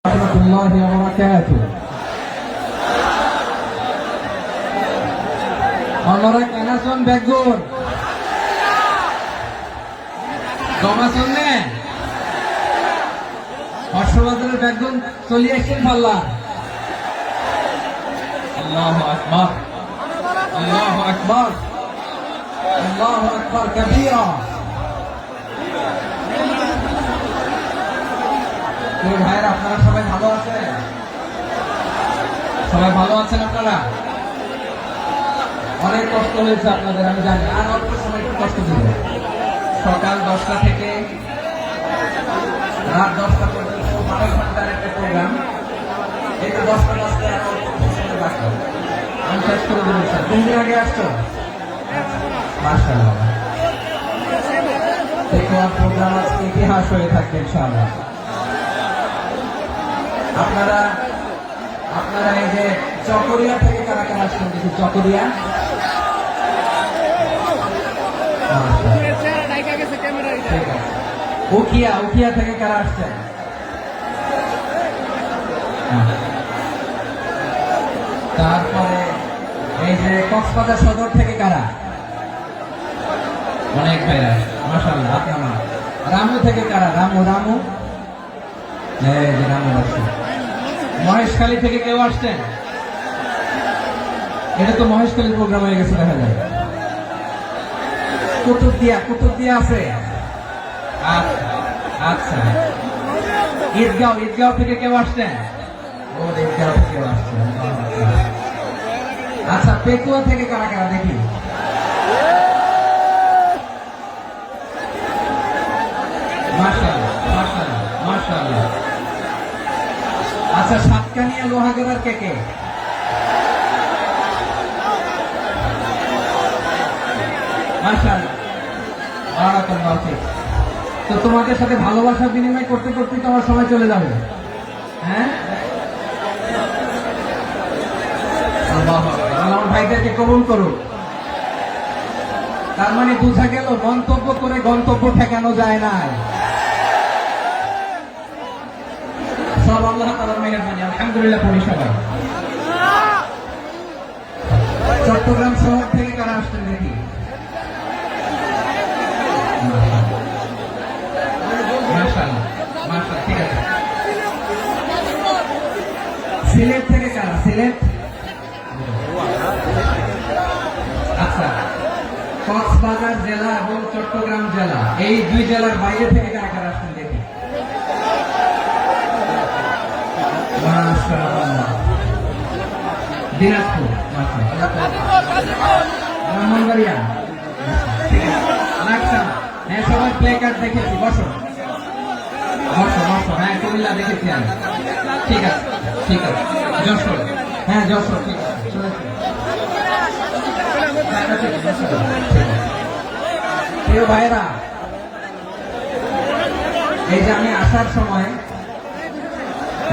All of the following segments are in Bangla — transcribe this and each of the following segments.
warahmatullahi wabarakatuh. Honorak Anason Begun Gomasonne Hashwazir Begun Soliation Palla Allahu Akbar Allahu Akbar Allahu Akbar Kabira. ভাইরা আপনারা সবাই ভালো আছেন? সবাই ভালো আছেন? আপনারা অনেক কষ্ট হয়েছে আপনাদের, আমি জানি। আর অল্প সময় একটু কষ্ট দিবে। সকাল 10টা থেকে রাত 10টা পর্যন্ত 12 ঘন্টার একটা প্রোগ্রাম। এই তো 10টা বাজতে আর অল্প সময় বাকি, আমি শেষ করে দেবো। স্যার কোন দিন আগে আসছো? মাশাআল্লাহ। দেখো প্রোগ্রাম আজকে ইতিহাস হয়ে থাকবে ইনশাআল্লাহ। আপনারা এই যে চকরিয়া থেকে কারা কারা আসছেন দেখি? চকরিয়া উখিয়া থেকে কারা আসছেন? তারপরে এই যে কক্সবাজার সদর থেকে কারা? অনেক ভাইরা মাশাআল্লাহ। আপনারা রামু থেকে কারা? রামু মহেশখালী থেকে কেউ আসছেন? এটা তো মহেশখালীর প্রোগ্রাম হয়ে গেছে দেখা যায়। কুতুবদিয়া আছে। আচ্ছা ঈদগাঁও থেকে কেউ আসছেন? ঈদগাঁও থেকে কেউ আসছেন। আচ্ছা পেকুয়া থেকে কারা কারা দেখি? মাশাআল্লাহ। আচ্ছা সাতকানিয়া লোহাগড়ার কে? মাশাআল্লাহ। তো তোমাদের সাথে ভালোবাসা বিনিময় করতে করতে তো আমার সময় চলে যাবে। হ্যাঁ, আমার ভাইদেরকে কবুল করুক। তার মানে বোঝা গেল মন্তব্য করে গন্তব্য ঠেকানো যায় না। সব আল্লাহ তাআলার মেহেরবানি, আলহামদুলিল্লাহ। পরিষেবা চট্টগ্রাম শহর থেকে কারা আসছেন দেখি? মাশাআল্লাহ, ঠিক আছে। সিলেট থেকে কারা? সিলেট, আচ্ছা। কক্সবাজার জেলা এবং চট্টগ্রাম জেলা, এই দুই জেলার বাইরে থেকে কারা কারা আসছেন দেখি? দিনাজপুর, ব্রাহ্মণবাড়িয়া, হ্যাঁ সবাই প্লে কার্ড দেখেছি। বসো। হ্যাঁ কুমিল্লা দেখেছি আমি। ঠিক আছে। যশোর, হ্যাঁ যশোর, ঠিক আছে। প্রিয় ভাইরা, এই যে আমি আসার সময়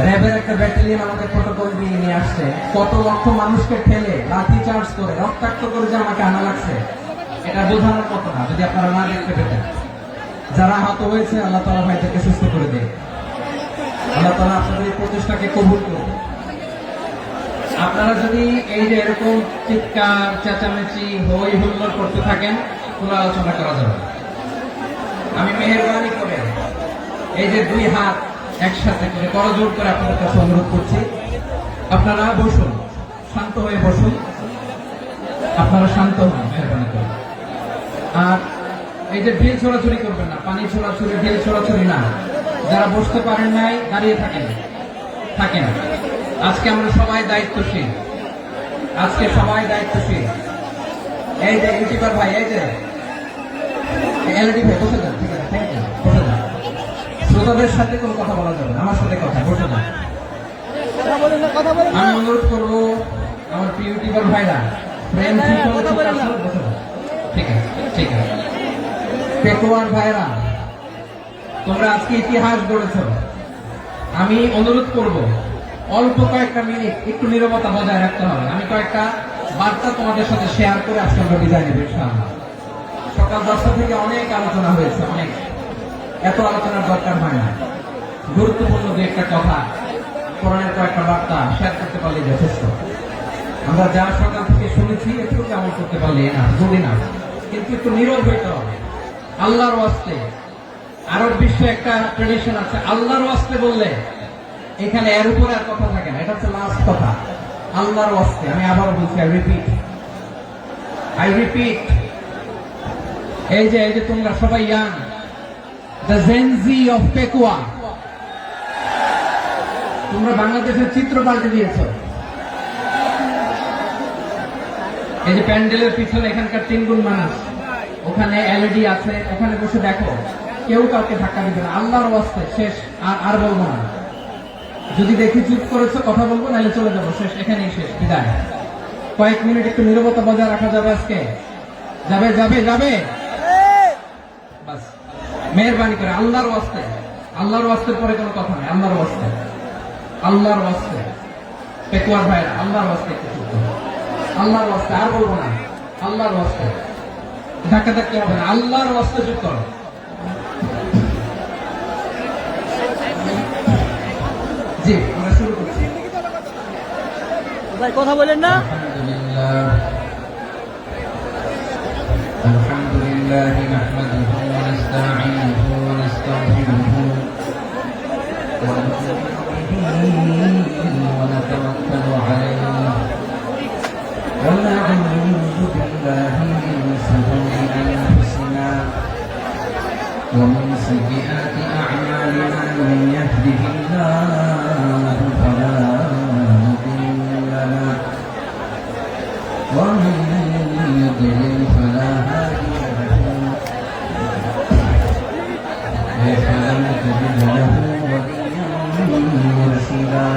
র্যাবের একটা ব্যাটালিয়ন আমাকে প্রটোকল দিয়ে নিয়ে আসছে। কত লক্ষ মানুষকে ঠেলে লাঠি চার্জ করে রক্তাক্ত করে যে আমাকে আনা লাগছে, এটা বোঝানোর মতো না যদি আপনারা না দেখতে পেতেন। যারা আহত হয়েছে আল্লাহ তাআলা ভাইদেরকে সুস্থ করে দেয়। আল্লাহ তাআলা আপনাদের এই প্রচেষ্টাকে কবুল করুন। আপনারা যদি এই যে এরকম চিৎকার চেঁচামেচি হই হুল্লোড় করতে থাকেন, কোনো আলোচনা করা যাবে। আমি মেহেরবানি করে এই যে দুই হাত একসাথে করে করজোড় করে আপনাদের কাছে অনুরোধ করছি, আপনারা বসুন, শান্ত হয়ে বসুন। আপনারা শান্ত হন মেহেরবানি করে। আর এই যে ঢিল ছোড়াছুরি করবেন না, পানি ছোড়াছুরি, ঢিল ছোড়াছুরি না। যারা বসতে পারেন নাই দাঁড়িয়ে থাকেন। আজকে আমরা সবাই দায়িত্বশীল। এই যে ইউটিউবার ভাই, এই যে এলইডি ভাই, বসে যান। ঠিক আছে, থ্যাংক ইউ। বসে যান। শ্রোতাদের সাথে কোনো কথা বলা যাবে না, আমার সাথে কথা। বসে যান। আমি অনুরোধ করবো আমার প্রিয় ইউটিউবার ভাইরা, ঠিক আছে। পেকুয়ার ভাইরা, তোমরা আজকে ইতিহাস গড়েছ। আমি অনুরোধ করব অল্প কয়েকটা মিনিট একটু নীরবতা বজায় রাখতে হবে। আমি কয়েকটা বার্তা তোমাদের সাথে শেয়ার করে আজকে আমরা বিদায় নেব ইনশাআল্লাহ। সকাল 10টা থেকে অনেক আলোচনা হয়েছে, এত আলোচনার দরকার হয় না। গুরুত্বপূর্ণ দু একটা কথা কোরআনের কয়েকটা বার্তা শেয়ার করতে পারলে যথেষ্ট। আমরা যা সকাল থেকে শুনেছি একটু কেমন করতে পারলে না, যদি না কিন্তু একটু নীরব হইতে হবে। আল্লাহর ওয়াস্তে, আরব বিশ্বে একটা ট্রেডিশন আছে, আল্লাহর ওয়াস্তে বললে এখানে এর উপরে আর কথা থাকে না, এটা হচ্ছে লাস্ট কথা। আল্লাহর ওয়াস্তে, আমি আবার বলছি, আই রিপিট, এই যে তোমরা সবাই young, the Gen Z of Pekua, তোমরা বাংলাদেশের চিত্র পাল্টে দিয়েছ। এই যে প্যান্ডেলের পিছনে এখানকার 3 গুণ মানুষ, ওখানে এলইডি আছে, ওখানে বসে দেখো, কেউ কাউকে ধাক্কা দিবে না। আল্লাহর ওয়াস্তে শেষ, আর বলবো না। যদি দেখি চুপ করেছো, কথা বলবো, নাহলে চলে যাবো, শেষ, এখানেই শেষ, বিদায়। কয়েক মিনিট একটু নীরবতা বজায় রাখা যাবে আজকে? যাবে যাবে যাবে, বাস মেহেরবানি করে আল্লাহর ওয়াস্তে, আল্লাহর ওয়াস্তের পরে কোনো কথা নেই, আল্লাহর ওয়াস্তে, আল্লাহর ওয়াস্তে, পেকুয়ার ভাইরা, আল্লাহর ওয়াস্তে একটু চুপ করো, আল্লাহর ওয়াস্তে, আর বলবো না, আল্লাহর ওয়াস্তে, ধাক্কা ধাক্কি হবে না, আল্লাহর ওয়াস্তে চুপ করো। জি, আমরা শুরু করছি। ভাই কথা বলেন না। আলহামদুলিল্লাহ নাহমাদুহু ওয়া নাস্তাঈনুহু ওয়া নাস্তাগফিরুহু ওয়া নু'মিনু বিহি ওয়া নাতাওয়াক্কালু আলাইহি ওয়া না'উযু বিল্লাহি মিন শুরুরি আনফুসিনা ওয়া মিন সাইয়্যাতি আ'মালিনা মান ইয়াহদিহিল্লাহু ফালা মুদিল্লা লাহু ওয়া মান يضلل فلا هادي له فلم تجد له وليا مرشدا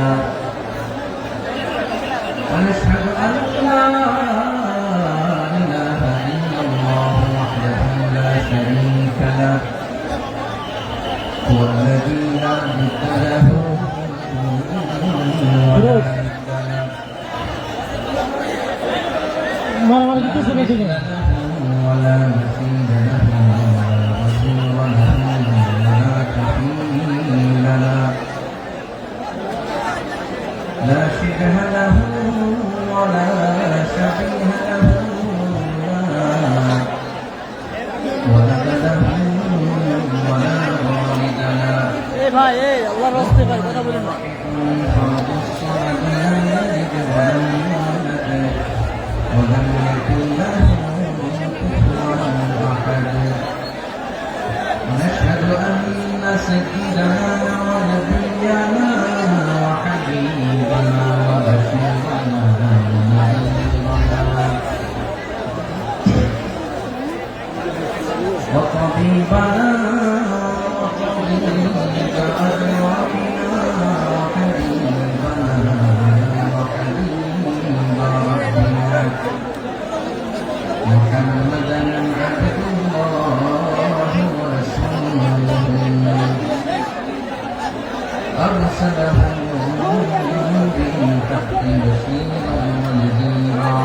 ونشهد أن لا إله إلا الله وحده لا شريك له هو الذي لا ند له ولا ولا مثيل له ولا وزير له ولا كفيل له لا شبه له ولا شبيه له ولا ولد له ولا والد له ভাই আল্লাহর রাস্তায় ভাই কথা বলেন না। فرد الصمد لم يلد ولم يولد ولم يكن له كفوا احد ونشهد ان سيدنا ونبينا وحبيبنا وبشيرنا ونذيرنا وطبيبنا وطبيب ارواحنا وحبيبنا وحبيب ربنا محمدا عبد الله ورسوله أرسله بالحق بشيرا ونذيرا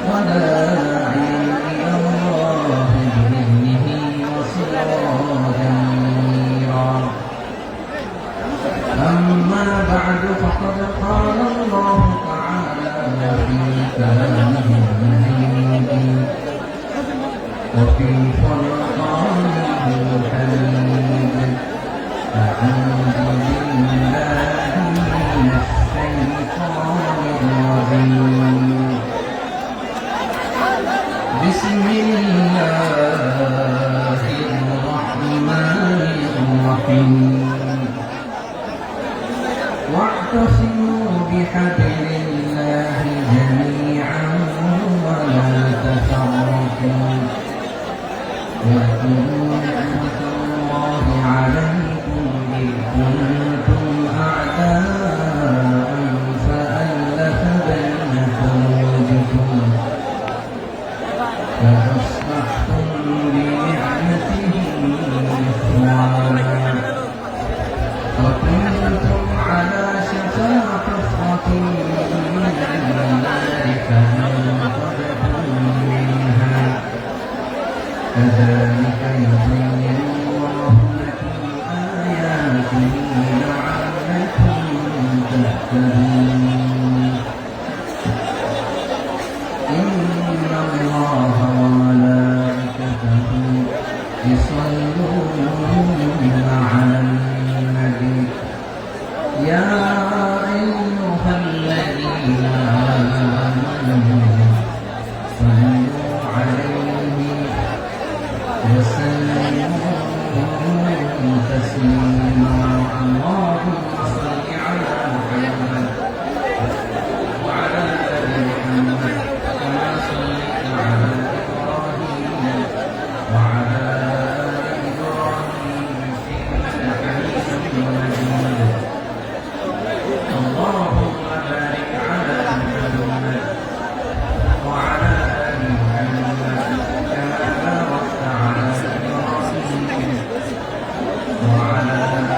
وداعيا إلى الله بإذنه وسراجا منيرا أما بعد فقد قال الله تعالى في كلامه المجيد وفي فرقانه الحميد أعوذ بالله من الشيطان الرجيم بسم الله الرحمن الرحيم واعتصموا بحبل الله جميعا ولا تفرقوا واذكروا نعمة الله عليكم إذ كنتم أعداء فألف بين قلوبكم فأصبحتم بنعمته إخوانا وكنتم على شفا حفرة من النار فأنقذكم منها كذلك يبين الله لكم آياته لعلكم إن الله وملائكته يصلون على النبي يا أيها الذين آمنوا صلوا عليه وسلموا تسليما اللهم صل على محمد وعلى آل محمد كما صليت على إبراهيم وعلى آل إبراهيم إنك حميد مجيد اللهم بارك على محمد وعلى آل محمد كما باركت على إبراهيم وعلى آل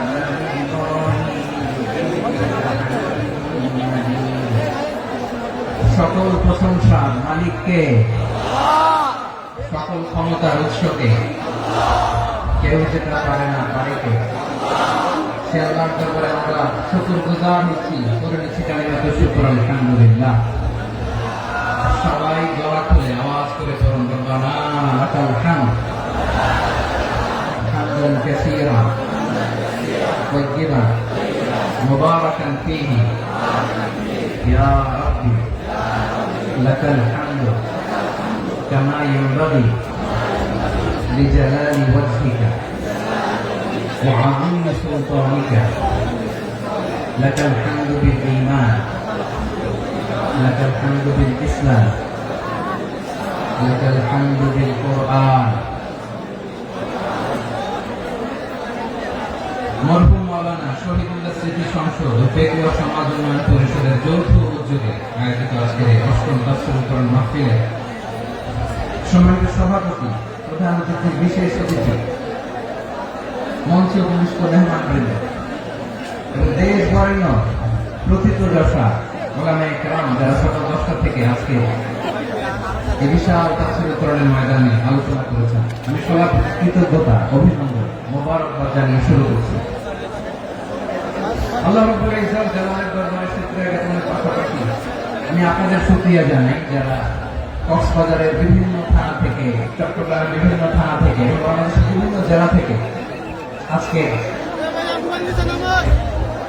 إبراهيم إنك حميد مجيد সকল প্রশংসার মালিককে, সকল ক্ষমতার উৎসকে, কেউ যেটা পারে না পারে কে? সে আল্লাহর দরবারে আমরা শুকরগুজার হচ্ছি, করে নিচ্ছি কালিমাতুল শুকর আলহামদুলিল্লাহ। সবাই গলা খুলে আওয়াজ করে পড়ুন রব্বানা লাকাল হামদ হামদান কাসীরা তাইয়্যিবান মুবারাকান ফীহি ইয়া রাব্বি লাকাল হামদু কামা ইয়ানবাগি লিজালালি ওয়াজহিকা وعظيم سلطانك لك الحمد بالإيمان لك الحمد بالإسلام لك الحمد بالقرآن মরহুম মাওলানা শহীদুল্লাহ স্মৃতি সংসদ ও বেগম সমাজ উন্নয়ন পরিষদের যৌথ উদ্যোগে আয়োজিত আজকের এই অষ্টম দাসরূপকরণ মাহফিলে সম্মানিত সভাপতি, প্রধান অতিথি, বিশেষ অতিথি, মঞ্চে উপবিষ্ট মেহমানবৃন্দ এবং দেশ বরেণ্য প্রথিতযশা ওলামায়ে কেরাম যারা সকাল 10টা থেকে আজকে এই বিশাল তাফসীরুল ময়দানে আলোচনা করেছেন, আমি সবার কৃতজ্ঞতা, অভিনন্দন, মোবারকবাদ জানিয়ে শুরু করছি। আল্লাহ রাব্বুল ইজ্জত জালালের দরবারে শুকরিয়া জ্ঞাপনের পাশাপাশি আমি আপনাদের শুকরিয়া জানাই যারা কক্সবাজারের বিভিন্ন থানা থেকে, চট্টগ্রামের বিভিন্ন থানা থেকে এবং বাংলাদেশের বিভিন্ন জেলা থেকে আজকে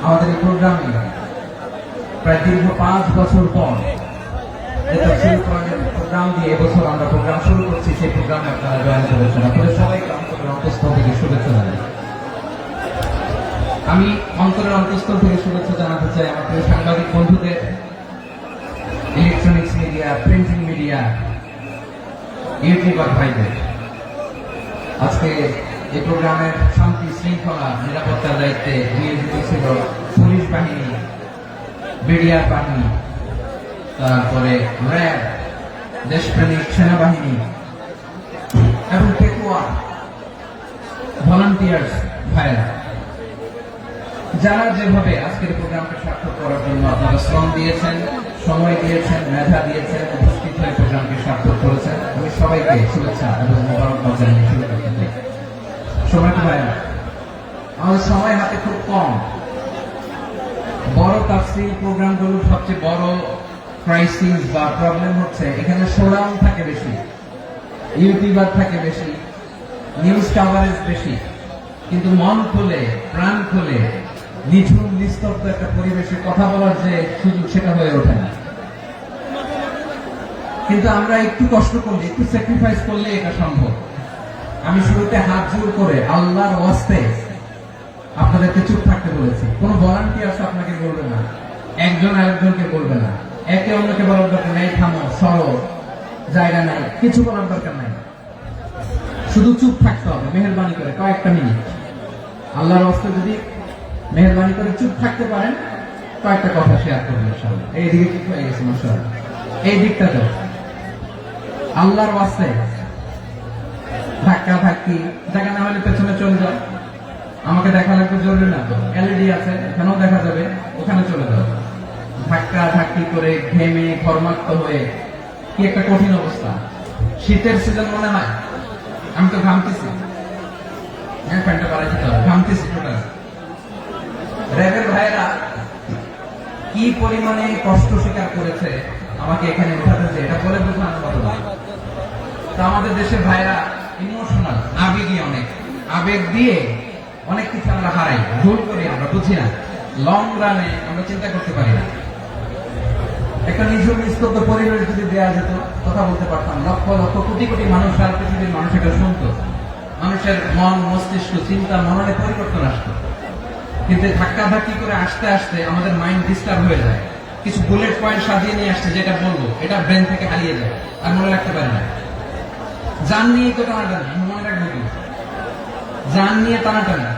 আমাদের এই প্রোগ্রামে প্রায় দীর্ঘ 5 বছর পর প্রোগ্রাম দিয়ে এবছর আমরা প্রোগ্রাম শুরু করছি, সেই প্রোগ্রামে আপনারা জয়েন করেছেন। আপনাদের সবাইকে অন্তরের অন্তঃস্থল থেকে শুভেচ্ছা জানাই। আমি অন্তরের অন্তঃস্থল থেকে শুভেচ্ছা জানাতে চাই আমার প্রিয় সাংবাদিক বন্ধুদের, electronics media, printing media, YouTuber ভাইদের। আজকে এই প্রোগ্রামের শান্তি শৃঙ্খলা নিরাপত্তার দায়িত্বে নিয়োজিত ছিল পুলিশ বাহিনী, বিডিআর বাহিনী, তারপরে র্যাব, দেশপ্রেমিক সেনাবাহিনী এবং পেকুয়া ভলান্টিয়ার্স ভাইরা, যারা যেভাবে আজকের প্রোগ্রামকে সার্থক করার জন্য আপনারা শ্রম দিয়েছেন, সময় দিয়েছেন, মেধা দিয়েছেন, উপস্থিত হয়ে প্রোগ্রামকে সার্থক করেছেন, আমি সবাইকে শুভেচ্ছা এবং মোবারকবাদ জানিয়ে শুরু করতে চাই। সময়টা ভাইরা, আমাদের সময় হাতে খুব কম। বড় তাফসীর প্রোগ্রামগুলোর সবচেয়ে বড় ক্রাইসিস বা প্রবলেম হচ্ছে এখানে শোডাউন থাকে বেশি, ইউটিউবার থাকে বেশি, নিউজ কাভারেজ বেশি, কিন্তু মন খুলে, প্রাণ খুলে, নিঝুম নিস্তব্ধ একটা পরিবেশে কথা বলার যে সুযোগ, সেটা হয়ে ওঠে না। কিন্তু আমরা একটু কষ্ট করলে, একটু স্যাক্রিফাইস করলে এটা সম্ভব। আমি শুরুতে হাত জোর করে আল্লাহর ওয়াস্তে আপনাদেরকে চুপ থাকতে বলেছি। কোন ভলান্টিয়ার্স আপনাকে বলবে না, একজন আরেকজনকে বলবে না, একে অন্যকে বলার দরকার নাই, থামো, সরো, জায়গা নাই, কিছু বলার দরকার নাই, শুধু চুপ থাকতে হবে মেহেরবানি করে কয়েকটা মিনিট। আল্লাহর ওয়াস্তে যদি মেহেরবানি করে চুপ থাকতে পারেন, কয়েকটা কথা শেয়ার করবেন ইনশাআল্লাহ। এইদিকে ঠিক হয়ে গেছে মাশাআল্লাহ, এই দিকটা তো আল্লাহর ওয়াস্তে ধাক্কা ধাক্কি দেখা না হলে পেছনে চলে যাও, আমাকে দেখা লাগবে জরুরি না, এলইডি আছে এখানেও দেখা যাবে, ওখানে চলে যাও। ধাক্কা ধাক্কি করে ঘেমে ঘর্মাক্ত হয়ে কি একটা কঠিন অবস্থা। শীতের সিজন মনে হয়, আমি তো ঘামতেছি, হ্যাঁ প্যান্টটা বাড়াই দিতে হবে, ঘামতেছি টোটাল। র্যাবের ভাইয়েরা কি পরিমাণে কষ্ট স্বীকার করেছে আমাকে এখানে উঠাতে, যে এটা বলে বোঝানোর মতো না। তো আমাদের দেশের ভাইরা ইমোশনাল, আবেগী অনেক, আবেগ দিয়ে অনেক কিছু আমরা হারাই, ভুল করি, আমরা বুঝি না, লং রানে আমরা চিন্তা করতে পারি না। একটা নিঝুম নিস্তব্ধ পরিবেশ যদি দেওয়া যেত, কথা বলতে পারতাম, লক্ষ লক্ষ কোটি কোটি মানুষ সারা পৃথিবীর মানুষ এটা শুনতো, মানুষের মন মস্তিষ্ক চিন্তা মননে পরিবর্তন আসতো। কিন্তু ধাক্কাধাক্কি করে আসতে আসতে আমাদের মাইন্ড ডিস্টার্ব হয়ে যায়। কিছু বুলেট পয়েন্ট সাজিয়ে নিয়ে আসছে, যেটা বলবো এটা ব্রেন থেকে হারিয়ে যায়, আর মনে রাখতে পারে না। জান নিয়ে তো টানাটানি, মনে রাখবো কি, জান নিয়ে টানাটানি।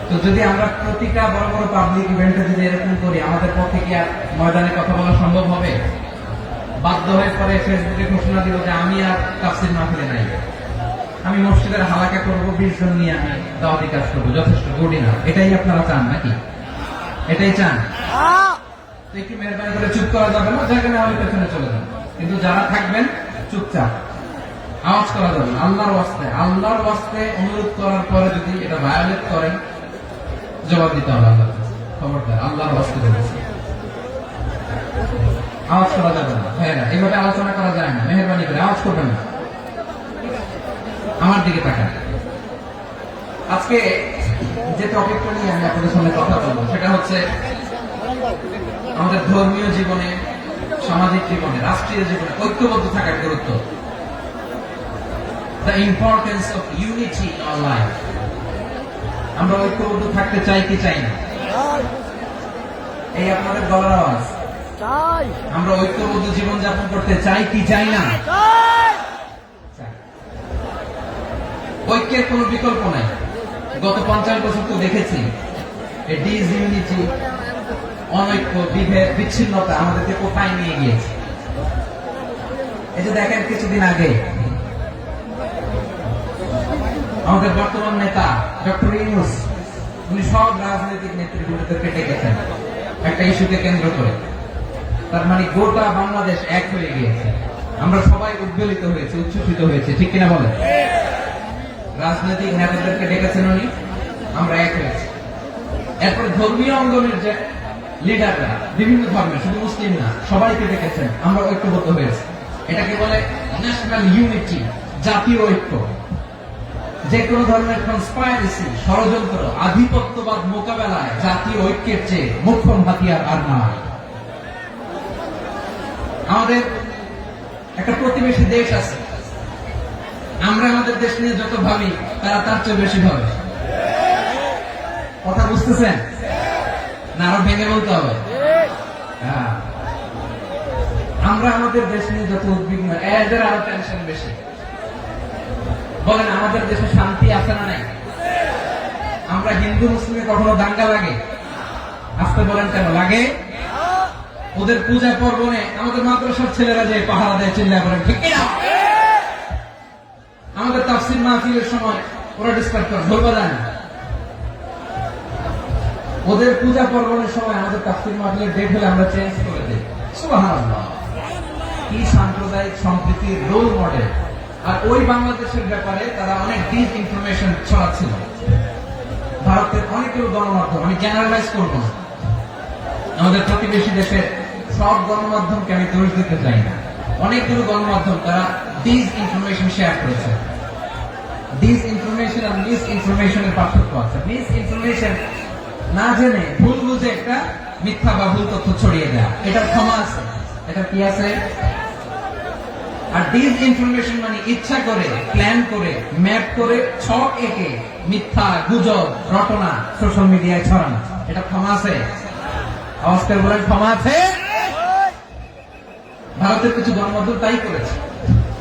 তো যদি আমরা প্রতিটা বড় বড় পাবলিক ইভেন্টে যদি এরকম করি, আমাদের পক্ষে কি আর ময়দানে কথা বলা সম্ভব হবে? বাধ্য হয়ে পরে ফেসবুকে ঘোষণা দিল যে আমি আর তাফসীর মাহফিলে নাই, আমি মসজিদের হালাকা করবো, 20 জন নিয়ে আমি দাওয়াতি কাজ করবো, যথেষ্ট গুডি না। এটাই আপনারা চান নাকি? এটাই চান? তো একটু মেহরবানি করে চুপ করা যাবে না, জায়গা না হলে পেছনে চলে যান, কিন্তু যারা থাকবেন চুপচাপ, আওয়াজ করা যাবে না। আল্লাহর ওয়াস্তে অনুরোধ করার পরে যদি এটা ভায়োলেট করেন, জবাব দিতে হবে আল্লাহর কাছে। খবরদার, আল্লাহর ওয়াস্তে বলেছি, আওয়াজ করা যাবে না। ভাইরা, এইভাবে আলোচনা করা যায় না, মেহরবানি করে আওয়াজ করবেন না। আমার দিকে তাকান। আজকে যে টপিকটা নিয়ে আমি আপনাদের সামনে কথা বলবো, সেটা হচ্ছে আমাদের ধর্মীয় জীবনে, সামাজিক জীবনে, রাষ্ট্রীয় জীবনে ঐক্যবদ্ধ থাকার গুরুত্ব। The importance of unity in our life. আমরা ঐক্যবদ্ধ থাকতে চাই কি চাই না? এই আপনাদের গলার আওয়াজ। আমরা ঐক্যবদ্ধ জীবন যাপন করতে চাই কি চাই না? চাই। ঐক্যের কোনো বিকল্প নাই। গত 50 বছর তো দেখেছি এই ডিসইউনিটি, অনৈক্য, বিভেদ, বিচ্ছিন্নতা আমাদেরকে কোথায় নিয়ে গিয়েছে। এই যে দেখেন, কিছুদিন আগে আমাদের বর্তমান নেতা ডক্টর ইউনূস, উনি সব রাজনৈতিক নেতৃবৃন্দকে ডেকেছেন একটা ইস্যুকে কেন্দ্র করে। তার মানে গোটা বাংলাদেশ এক হয়ে গিয়েছে। আমরা সবাই উদ্বেলিত হয়েছে, উচ্ছ্বসিত হয়েছে, ঠিক কিনা বলেন? রাজনৈতিক নেতাদেরকে ডেকেছেন উনি, আমরা এক হয়েছি। এরপর ধর্মীয় অঙ্গনের যে লিডাররা, বিভিন্ন ধর্মের, শুধু মুসলিম না, সবাইকে ডেকেছেন, আমরা ঐক্যবদ্ধ হয়েছি। এটাকে বলে ন্যাশনাল ইউনিটি, জাতীয় ঐক্য। যে কোনো ধরনের কনস্পাইরেসি, ষড়যন্ত্র, আধিপত্যবাদ মোকাবেলায় জাতীয় ঐক্যের চেয়ে মোক্ষম হাতিয়ার আর নাই। আমাদের একটা প্রতিবেশী দেশ আছে, আমরা আমাদের দেশ নিয়ে যত ভাবি, তারা তার চেয়ে বেশি ভাবে। কথা বুঝতেছেন না? আরো ভেঙে বলতে হবে। হ্যাঁ, আমরা আমাদের দেশ নিয়ে যত উদ্বিগ্ন, এদের আরো টেনশন বেশি। বলেন, আমাদের দেশে শান্তি আছে না নাই? আমরা হিন্দু মুসলিমে কখনো দাঙ্গা লাগে? আসতে বলেন কেন লাগে? ওদের পূজা পর্বণে আমাদের মাদ্রাসার ছেলেরা যে পাহারা দেয়, চিল্লা বলেন ঠিক কিনা? আমাদের তাফসীর মাহফিলের সময় ওরা ডিস্টার্ব করে, বলবা যায় না। ওদের পূজা পর্বণের সময় আমাদের তাফসীর মাহফিলের ডেট হলে আমরা চেঞ্জ করে দিই। সুবহানাল্লাহ, কি সাম্প্রদায়িক সম্প্রীতির রোল মডেল। আর ওই বাংলাদেশের ব্যাপারে তারা অনেক ডিস ইনফরমেশন ছড়াচ্ছিল। ভারতের অনেকগুলো গণমাধ্যম, আমি জেনারেলাইজ করব না, আমাদের প্রতিবেশী দেশের সব গণমাধ্যমকে আমি দোষ দিতে চাই না, অনেকগুলো গণমাধ্যম তারা ডিস ইনফরমেশন শেয়ার করেছে। ডিস ইনফরমেশন আর মিস ইনফরমেশনের পার্থক্য আছে। মিস ইনফরমেশন না জেনে ভুল বুঝে একটা মিথ্যা বা ভুল তথ্য ছড়িয়ে দেয়, এটার ক্ষমা আছে, এটা কি আছে। আর ডিস ইনফরমেশন মানে ইচ্ছা করে, প্ল্যান করে, ম্যাপ করে, ছক এঁকে মিথ্যা, গুজব, রটনা সোশ্যাল মিডিয়ায় ছড়ানো, এটা ক্ষমা আছে? আওয়াজ করে বলেন, ক্ষমা আছে? ভারতের কিছু গণমাধ্যম তাই করেছে,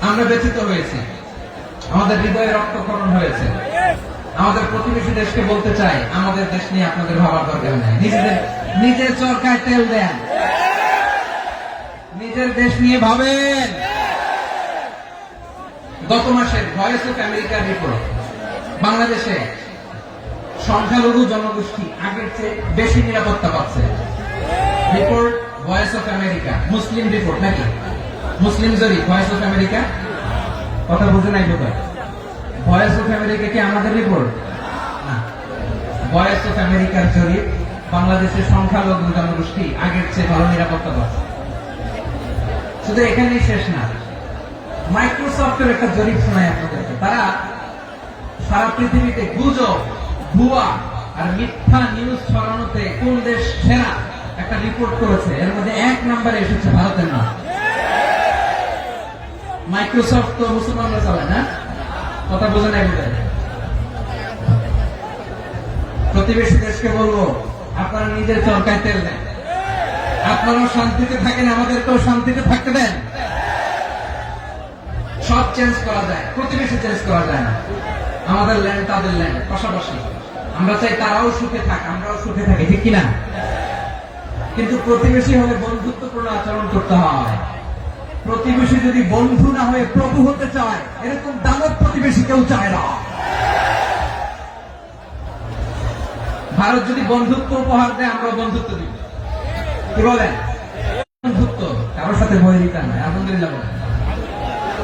আমরা ব্যথিত হয়েছি, আমাদের হৃদয়ে রক্তক্ষরণ হয়েছে। আমাদের প্রতিবেশী দেশকে বলতে চাই, আমাদের দেশ নিয়ে আপনাদের ভাবার দরকার নেই, নিজের চরকায় তেল দেন, নিজের দেশ নিয়ে ভাবেন। গত মাসে ভয়েস অফ আমেরিকার রিপোর্ট, বাংলাদেশে সংখ্যালঘু জনগোষ্ঠী আগের চেয়ে বেশি নিরাপত্তা পাচ্ছে। Report voice of America, Muslim report নাকি? মুসলিম জরিপ, ভয়েস অফ আমেরিকা। কথা বুঝে নাই বোধ হয়। ভয়েস অফ আমেরিকা কি আমাদের রিপোর্ট না? ভয়েস অফ আমেরিকার জরিপ বাংলাদেশের সংখ্যালঘু জনগোষ্ঠী আগের চেয়ে ভালো নিরাপত্তা পাচ্ছে। শুধু এখানেই শেষ না, মাইক্রোসফটের একটা জরিপ শোনায় আপনাদেরকে। তারা সারা পৃথিবীতে গুজব, ভুয়া আর মিথ্যা নিউজ ছড়ানোতে কোন দেশ সেরা একটা রিপোর্ট করেছে। এর মধ্যে 1 নম্বরে এসেছে ভারতের নাম। মাইক্রোসফট তো মুসলমানরা চালায় না, কথা বোঝে নাই বোধ হয়। প্রতিবেশী দেশকে বলবো, আপনারা নিজের চরকায় তেল দেন, আপনারাও শান্তিতে থাকেন, আমাদেরকেও শান্তিতে থাকতে দেন। সব চেঞ্জ করা যায়, প্রতিবেশী চেঞ্জ করা যায় না। আমাদের ল্যান্ড তাদের ল্যান্ড পাশাপাশি। আমরা চাই তারাও সুখে থাক, আমরাও সুখে থাকি, ঠিক কিনা? কিন্তু প্রতিবেশী হলে বন্ধুত্বপূর্ণ আচরণ করতে হয়। প্রতিবেশী যদি বন্ধু না হয়ে প্রভু হতে চায়, এরকম দানব প্রতিবেশী কেউ চায় না। ভারত যদি বন্ধুত্ব উপহার দেয়, আমরা বন্ধুত্ব দিব। কি বলেন? বন্ধুত্ব, কারোর সাথে বৈরিতা নয়। আলহামদুলিল্লাহ বলেন।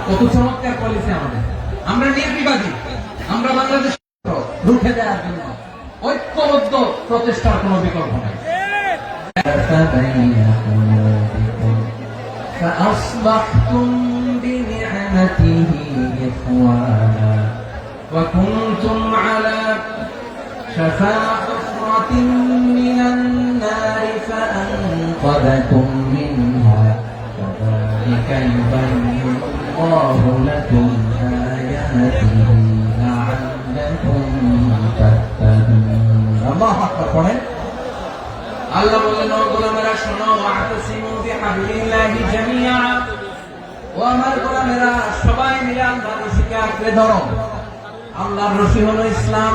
কত চমৎকার পলিসি আমাদের। আমরা নির্বিবাদী, আমরা বাংলাদেশ রুখে দেওয়ার জন্য ঐক্যবদ্ধ প্রচেষ্টার কোন বিকল্প নেই। فأصبحتم بنعمته إخوانا وكنتم على شفا حفرة من النار فأنقذكم منها كذلك يبين الله لكم آياته لعلكم تهتدون الله أكبر আল্লাহ বললেন, ও গোলামেরা শোনো, ওয়াতাসিমু বিহাবলিল্লাহি জামিআ, ও আমার গোলামেরা সবাই মিলে আল্লাহর রশিকে আঁকড়ে ধরো। আল্লাহর রশি হলো ইসলাম,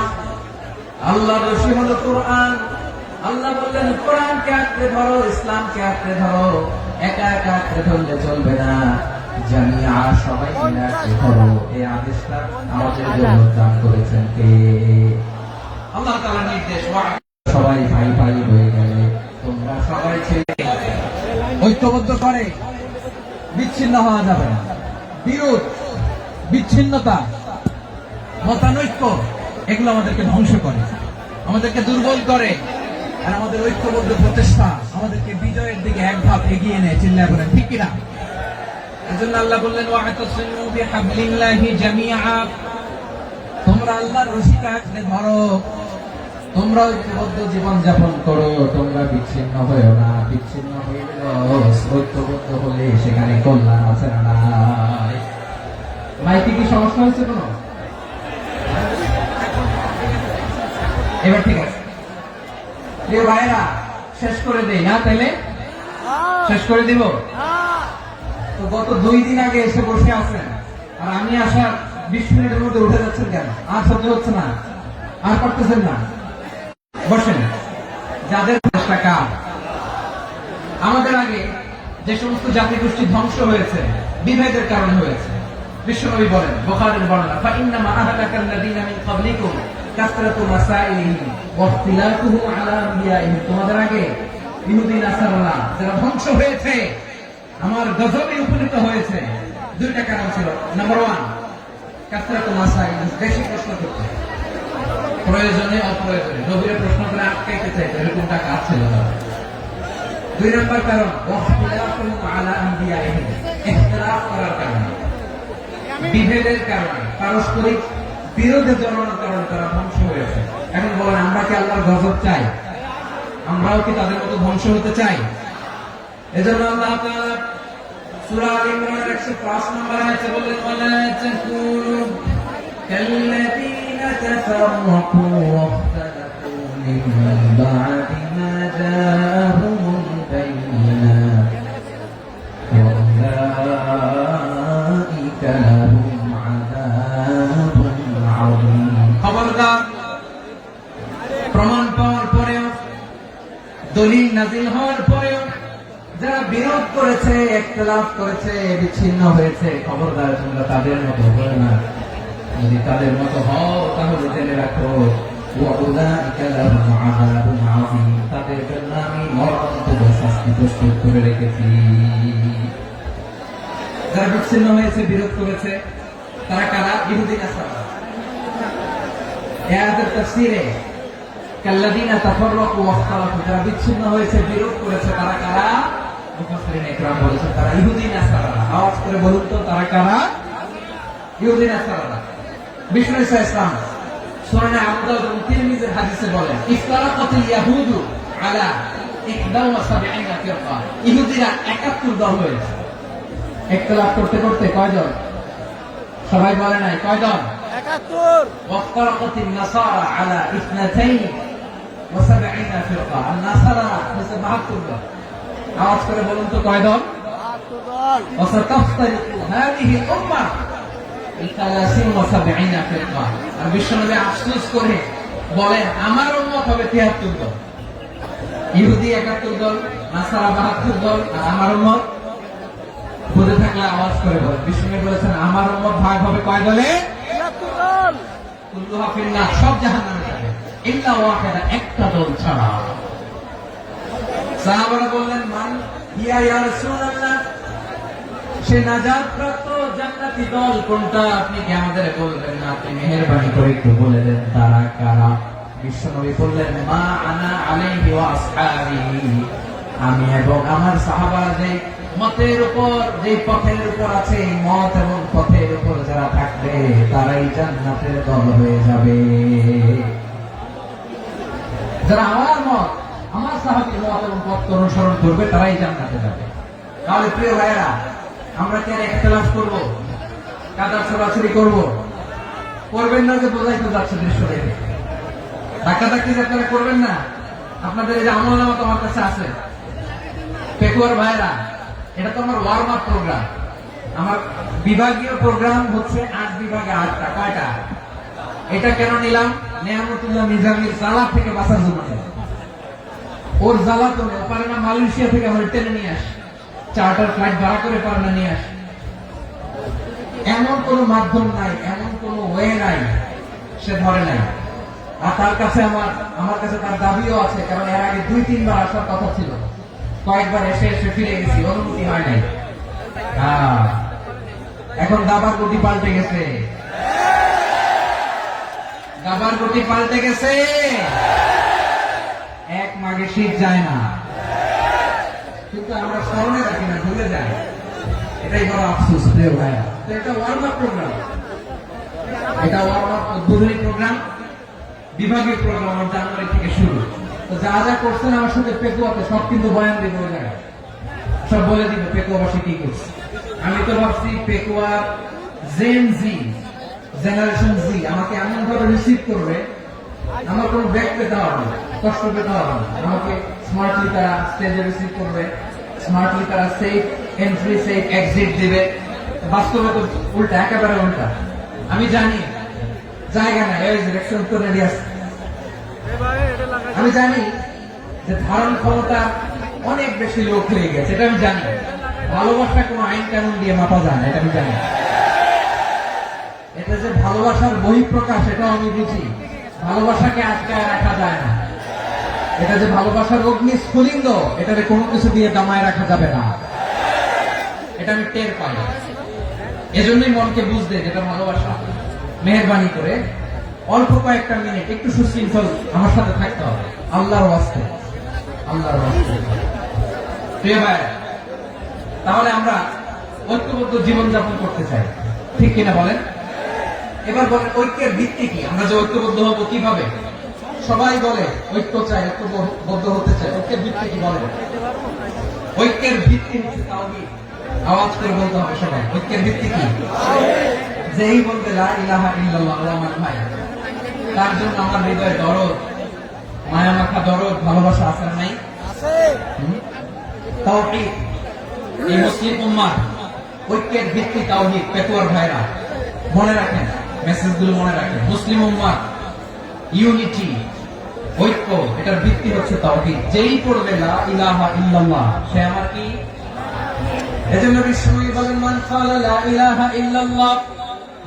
আল্লাহর রশি হলো কোরআন। আল্লাহ বললেন, কোরআনকে আঁকড়ে ধরো, ইসলামকে আঁকড়ে ধরো। একা একা আঁকড়ে ধরলে চলবে না, জামিআ সবাই মিলে আঁকড়ে ধরো। এই আদেশটা আমাদের জন্য দান করেছেন কে? আল্লাহ তাআলার নির্দেশ। সবাই ভাই ভাই হয়ে গেলে তোমরা সবাই ছেলে ঐক্যবদ্ধ করে বিচ্ছিন্ন হওয়া যাবে না। বিরোধ, বিচ্ছিন্নতা, মতানৈক্য এগুলো আমাদেরকে ধ্বংস করে, আমাদেরকে দুর্বল করে। আর আমাদের ঐক্যবদ্ধ প্রচেষ্টা আমাদেরকে বিজয়ের দিকে এক ধাপ এগিয়ে নেয়। চিল্লায় বলেন ঠিক কিনা? এজন্য আল্লাহ বললেন, ওয়াতাসিমু বিহাবলিল্লাহি জামিআ, তোমরা আল্লাহর রশিকে আঁকড়ে ধরো, তোমরা ঐক্যবদ্ধ জীবন যাপন করো, তোমরা বিচ্ছিন্ন হয়েও না। বিচ্ছিন্ন হইলে ঐক্যবদ্ধ হলে সেখানে কল্যাণ আছে না নাই? মাইকে কি সমস্যা হয়েছে কোনো? এবার ঠিক আছে প্রিয় ভাইরা, শেষ করে দেই না? তাইলে শেষ করে দিব। তো গত 2 দিন আগে এসে বসে আছেন, আর আমি আসার 20 মিনিটের মধ্যে উঠে যাচ্ছেন কেন? আর সহ্য হচ্ছে না, আর করতেছেন না? বসেন। যাদের কার আমাদের আগে যে সমস্ত জাতিগোষ্ঠী ধ্বংস হয়েছে বিভেদের কারণে হয়েছে, বিশ্বনবী বলেন, বুখারীর বর্ণনা, ফাইন্নামা আহলাকাল্লাযীনা মিন ক্বাবলিকুম কাসরাতু মাসাইলিহিম ওয়া ইখতিলাফুহুম আলা আনবিয়াইহিম। তোমাদের আগে ইহুদি নাসারা যারা ধ্বংস হয়েছে, আমার গজবে উপনীত হয়েছে, 2টা কারণ ছিল। নাম্বার 1, কাসরাতু মাসাইলিহিম, বেশি প্রশ্ন করতে, প্রয়োজনে অপ্রয়োজনে নবীরে প্রশ্ন করে আটকাইতে চাইতো, এরকম টাকা ছিল না। 2 নম্বর কারণ, ওয়াখতিলাফুহুম আলা আনবিয়াইহিম, ইখতিলাফ করার কারণে, বিভেদের কারণে, পারস্পরিক বিরোধে জড়ানোর কারণে তারা ধ্বংস হয়েছে। এখন বলেন, আমরা কি আল্লাহর গজব চাই? আমরাও কি তাদের মতো ধ্বংস হতে চাই? এজন্য আল্লাহ তাআলা সূরা আল ইমরানের 105 নম্বর আয়াতে বললেন, ওয়ালা তাকুনু কাল্লাযীনা তাফাররাকু ওয়াখতালাফু মিন বা'দি মা জাআহুমুল বায়িনাত ওয়া উলাইকা লাহুম আযাবুন আযীম। খবরদার, প্রমাণ পাওয়ার পরেও, দলিল নাজিল হওয়ার পরেও যারা বিরোধ করেছে, ইখতিলাফ করেছে, বিচ্ছিন্ন হয়েছে, খবরদার তোমরা তাদের মতো হও না। যদি তাদের মতো হও তাহলে জেনে রাখো, ওয়া উলাইকা লাহুম আযাবুন আযীম, তাদের জন্য আমি মরণান্তর শাস্তি প্রস্তুত করে রেখেছি। যারা বিচ্ছিন্ন হয়েছে, বিরোধ করেছে, তারা কারা? ইহুদি নাসারা। এই আয়াতের তাফসীরে কাল্লাযীনা তাফাররাকু ওয়াখতালাফু, যারা বিচ্ছিন্ন হয়েছে, বিরোধ করেছে, তারা কারা? মুফাসসিরিন ইকরাম বলেছেন তারা ইহুদি নাসারা। আওয়াজ করে বলুন তো, তারা কারা? ইহুদি নাসারা। বিষ্ণু ঈসা ইসলাম সুনান আবু দাউদ এবং তিরমিজির হাদিসে বলেন, ইফতারাকাতিল ইয়াহুদু আলা 71 ফিরকা, ইহুদিরা 71 দল হয়েছে। ইখতিলাফ করতে করতে কয়জন? সবাই বলে নাই কয়জন? 71। ওয়াফতারাকাতিন নাসারা আলা 72 ফিরকা, আর নাসারা হচ্ছে 72 দল। আওয়াজ করে বলুন তো কয় দল? 72 দল। وستفترق هذه الأمة ل73 فرقة। আর বিশ্বনবী আফসোস করে বলেন, আমার উম্মত হবে 73 দল। ইহুদি 71 দল, নাসারা 72 দল, আর আমার উম্মত বুঝে থাকলে আওয়াজ করে বলেন। বিশ্বনবী বলেছেন, আমার উম্মত ভাগ হবে কয় দলে? 73 দল। কুল্লুহা ফিন্নার, সব জাহান্নামে যাবে, ইল্লা ওয়াহিদা, একটা দল ছাড়া। সাহাবারা বললেন, মান হিয়া ইয়া রাসূলুল্লাহ, সে নাজাত প্রাপ্ত জান্নাতি দল কোনটা? আপনি কি আমাদের বলবেন না? আপনি মেহেরবানি করে একটু বলে দেন তারা কারা? বিশ্বনবী বললেন, মা আনা আলাইহি ওয়া আসহাবি, আমি এবং আমার সাহাবারা যে মতের উপর, যে পথের উপর আছে, এই মত এবং পথের উপর যারা থাকবে তারাই জান্নাতের দল হয়ে যাবে। যারা আমার মত, আমার সাহাবীর মত এবং পথ অনুসরণ করবে তারাই জান্নাতে যাবে। তাহলে প্রিয় ভাইয়েরা, আমরা কি আর ইখতিলাফ করব? কাদা ছড়াছড়ি করব? করবেন না, যে বোঝাই তো যাচ্ছে দৃশ্য দেখে। ধাক্কাধাক্কি যে আপনারা করবেন না। আপনাদের এই যে আমলনামা তো আমার কাছে আছে। পেকুয়ার ভাইয়েরা, এটা তো আমার ওয়ার্ম আপ প্রোগ্রাম। আমার বিভাগীয় প্রোগ্রাম হচ্ছে 8 বিভাগে 8টা। কয়টা? এটা কেন নিলাম? নেয়ামতুল্লাহ নিজামীর জ্বালা থেকে বাঁচার জন্য। ওর জ্বালা তো পারে না, মালয়েশিয়া থেকে আমার টেনে নিয়ে আসে, চার্টার ফ্লাইট ভাড়া করে পারে না নিয়ে আসে। এমন কোন মাধ্যম নাই, এমন কোন ওয়ে নাই, সে ধরে নাই। আর তার কাছে আমার কাছে তার দাবিও আছে, কারণ এর আগে 2-3 বার আসার কথা ছিল। কয়েকবার এসে ফিরে গেছি, অনুমতি হয় নাই। এখন দাবার গতি পাল্টে গেছে, দাবার গতি পাল্টে গেছে। এক মাঘে শীত যায় না, কিন্তু আমরা স্মরণে রাখি না, ভুলে যাই। এটাই বড় আফসোস প্রিয় ভাইয়া। তো এটা ওয়ার্ম আপ প্রোগ্রাম, এটা ওয়ার্ম আপ উদ্বোধনী প্রোগ্রাম, বিভাগীয় প্রোগ্রাম আমার জানুয়ারি থেকে শুরু। তো যা যা করছেন আমার সাথে পেকুয়াতে সব কিন্তু বয়ান দিব, ওই জায়গায় সব বলে দিব পেকুয়াবাসী কি করছে। আমি তো ভাবছি পেকুয়ার জেন জি, জেনারেশন জি আমাকে এমন ভাবে রিসিভ করবে, আমার কোনো ব্যাক পেতে হবে না, কষ্ট পেতে হবে না। আমাকে স্মার্টলি তারা স্টেজে রিসিভ করবে, স্মার্টলি তারা সেফ এন্ট্রি, সেফ এক্সিট দিবে। বাস্তবে তো উল্টা, একেবারে উল্টা। আমি জানি জায়গা নাই, এই ডিরেকশন তো রেডি আছে। আমি জানি যে ধারণ ক্ষমতা অনেক বেশি লোক হয়ে গেছে, এটা আমি জানি। ভালোবাসা কোনো আইন কানুন দিয়ে মাপা যায় না, এটা আমি জানি। এটা যে ভালোবাসার বহিঃপ্রকাশ, এটাও আমি বুঝি। ভালোবাসাকে আটকায় রাখা যায় না। এটা যে ভালোবাসার অগ্নি স্ফুলিঙ্গ, এটাকে কোনো কিছু দিয়ে দামায় রাখা যাবে না, এটা আমি টের পাই। এজন্যই মনকে বুঝতে যেটা ভালোবাসা। মেহেরবানি করে অল্প কয়েকটা মিনিট একটু সুশৃঙ্খল আমার সাথে থাকতে হবে, আল্লাহর ওয়াস্তে, আল্লাহর ওয়াস্তে। প্রিয় ভাই, তাহলে আমরা ঐক্যবদ্ধ জীবনযাপন করতে চাই, ঠিক কিনা বলেন? এবার বলেন, ঐক্যের ভিত্তি কি? আমরা যে ঐক্যবদ্ধ হবো কিভাবে? সবাই বলে ঐক্য চাই, ঐক্যবদ্ধ হতে চাই। ঐক্যের ভিত্তি কি বলেন? ঐক্যের ভিত্তি হচ্ছে তাওহীদ। আওয়াজ করে বলতে হবে সবাই, ঐক্যের ভিত্তি কি? যেই বলবে লা ইলাহা ইল্লাল্লাহ, আমার ভাই, তার জন্য আমার হৃদয়ে দরদ, মায়া মাখা দরদ, ভালোবাসা আছে না নাই? তাওহীদ। এই মুসলিম উম্মাহ ঐক্যের ভিত্তি তাওহীদ। পেকুয়ার ভাইরা মনে রাখেন, মেসেজগুলো মনে রাখেন। মুসলিম উম্মাহ ইউনিটি, ঐক্য, এটার ভিত্তি হচ্ছে তাওহীদ। যেই পড়বে লা ইলাহা ইল্লাল্লাহ, সে আমার কি? এজন্য বিশ্বনবী বলেন, মান ক্বালা লা ইলাহা ইল্লাল্লাহ,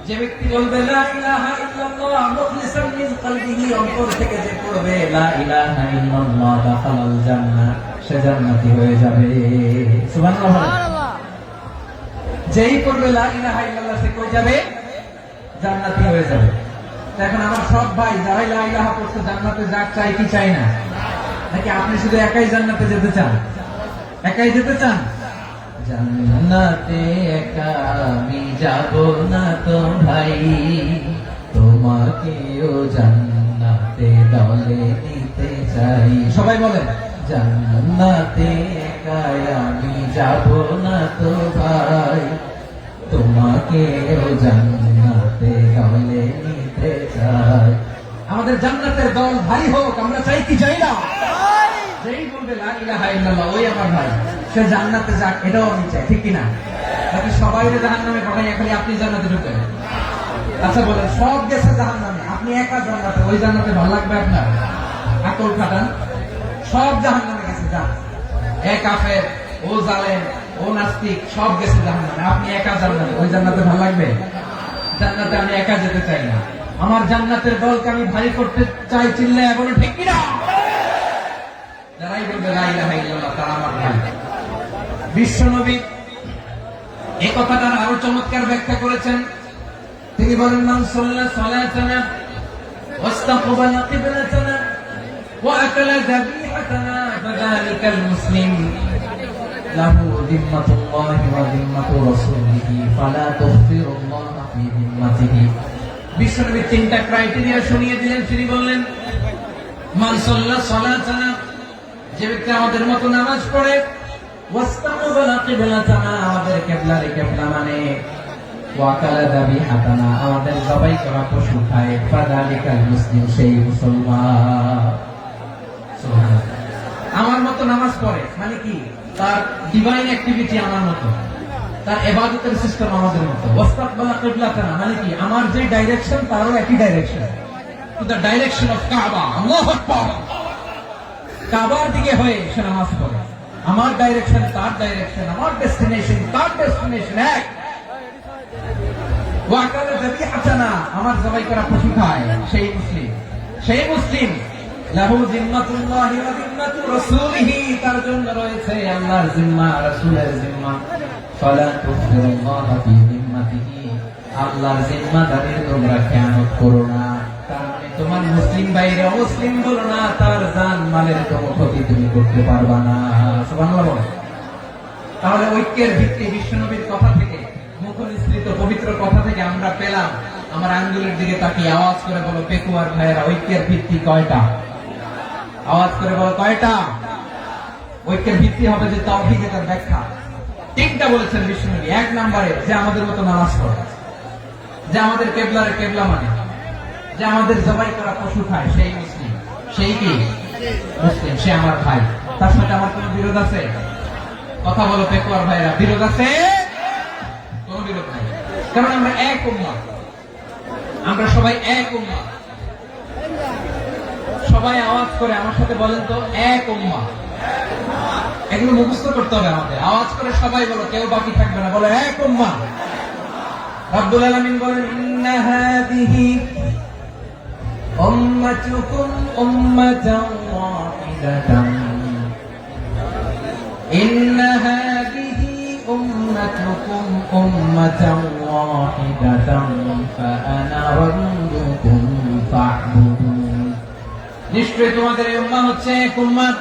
যে ব্যক্তি বলবে লা ইলাহা ইল্লাল্লাহ মুখলিসান মিন কলবিহি, অন্তর থেকে যে পড়বে লা ইলাহা ইল্লাল্লাহ, দাখালাল জান্নাহ, সে জান্নাতি হয়ে যাবে। সুবহানাল্লাহ। যেই পড়বে লা ইলাহা ইল্লাল্লাহ, সে কই যাবে? জান্নাতি হয়ে যাবে। এখন আমার সব ভাই যারাই লা ইলাহা পড়ছে জান্নাতে যাক, চাই কি চাই না? নাকি আপনি শুধু একাই জান্নাতে যেতে চান? একাই যেতে চান? জান্নাতে একা আমি যাব না তো ভাই, তোমাকেও জান্নাতে দলে নিতে চাই। সবাই বলেন, জান্নাতে একা আমি যাব না তো ভাই, তোমাকেও জান্নাতে দলে নিতে চাই। আমাদের জান্নাতের দল ভাই হোক, আমরা চাই কি চাই না? যেই বলবে লা ইলাহা ইল্লাল্লাহ ওই আমার ভাই, সে জান্নাতে যাক, এটাও আমি চাই, ঠিক কিনা? নাকি সবাই জাহান্নামে পাঠাই, খালি আপনি জান্নাতে ঢুকেন? আচ্ছা বলেন, সব গেছে জাহান্নামে, আপনি একা জান্নাতে, ওই জান্নাতে ভালো লাগবে আপনার? আকল খাটান। সব জাহান্নামে গেছে, যান। এ কাফের, ও জালেম, ও নাস্তিক, সব গেছে জাহান্নামে, আপনি একা জান্নাতে, ওই জান্নাতে ভালো লাগবে? জান্নাতে আমি একা যেতে চাই না, আমার জান্নাতের দলকে আমি ভাই করতে চাই। চিল্লে বলো ঠিক কিনা? যারাই বলবে লা ইলাহা ইল্লাল্লাহ তারা আমার ভাই। বিশ্বনবী এই কথাটার আরো চমৎকার ব্যাখ্যা করেছেন। তিনি বলেন, মান সাল্লা সালাতানা ওয়াস্তাকবালা কিবলাতানা ওয়া আকালা যাবিহাতানা ফাযালিকাল মুসলিম লাহু যিম্মাতুল্লাহি ওয়া যিম্মাতু রাসূলিহি ফালা তুগফিরুল্লাহ ফি যিম্মাতিহি। বিশ্বনবী তিনটা ক্রাইটেরিয়া শুনিয়ে দিলেন। তিনি বললেন, মান সাল্লা সালাতানা, যে ব্যক্তি আমাদের মতো নামাজ পড়ে, ওয়াস্তাকবালা কিবলাতানা, আমাদের কিবলারে কিবলা মানে, ওয়াকালা যাবিহাতানা, আমাদের জবাই করা পশু খায়, ফাযালিকাল মুসলিম, সেই মুসলমান। সুবহানাল্লাহ। আমার মতো নামাজ পড়ে মানে কি? তার ডিভাইন অ্যাক্টিভিটি আমার মতো, তার ইবাদতের সিস্টেম আমাদের মতো। ওয়াস্তাকবালা কিবলাতানা মানে কি? আমার যে ডাইরেকশন তারও একই direction, to the direction of কাবা। আল্লাহু আকবার। কাবার দিকে হয়ে সে নামাজ পড়ে। আমার ডাইরেকশন তার ডাইরেকশন, আমার ডেস্টিনেশন তার ডেস্টিনেশন এক। ওয়াকালা যাবিহাতানা, আমার জবাই করা পশু খায়, সেই মুসলিম। সেই মুসলিম লাহু যিম্মাতুল্লাহি ওয়া যিম্মাতু রাসূলিহি, তার জন্য রয়েছে আল্লাহর জিম্মা, রাসূলের জিম্মা। ফালা তুগফিরুল্লাহ ফি যিম্মাতিহি, আল্লাহর জিম্মাদারির তোমরা খেয়ানত করো না। তার মানে তোমার মুসলিম বাইরে অমুসলিম বলো না, তার জান মালের কোনো ক্ষতি তুমি করতে পারবা না। সুবহানাল্লাহ বলো। তাহলে ঐক্যের ভিত্তি বিশ্বনবীর কথা থেকে, মুখনিসৃত পবিত্র কথা থেকে আমরা পেলাম। আমার আঙ্গুলের দিকে তাকিয়ে আওয়াজ করে বলো পেকুয়ার ভাইয়েরা, ঐক্যের ভিত্তি কয়টা? আওয়াজ করে বলো কয়টা? ঐক্যের ভিত্তি হবে যে তাওহীদ, এর ব্যাখ্যা তিনটা বলেছেন বিশ্বনবী। এক নম্বরে, যে আমাদের মতো নামাজ পড়ে, যে আমাদের কিবলারে কিবলা মানে, যে আমাদের জবাই করা পশু খায়, সেই মুসলিম। সেই কি মুসলিম? সে আমার ভাই। তার সাথে আমার কোনো বিরোধ আছে? কথা বলো পেকুয়ার ভাইরা, বিরোধ আছে? কোনো বিরোধ নাই, কারণ আমরা এক উম্মাহ, আমরা সবাই এক উম্মাহ। সবাই আওয়াজ করে আমার সাথে বলেন তো, এক উম্মাহ। এগুলো মুখস্থ করতে হবে আমাদের। আওয়াজ করে সবাই বলো, কেউ বাকি থাকবে না, বলো এক উম্মাহ। রব্বুল আলামিন বলেন, ইন্না হাযিহি উম্মাতুকুম উম্মাতান ওয়াহিদাতান, ইন্না হাযিহি উম্মাতুকুম উম্মাতান ওয়াহিদাতান ফাআনা রাব্বুকুম ফা'বুদুন। নিশ্চয়ই তোমাদের এই উম্মাহ হচ্ছে এক উম্মাহ,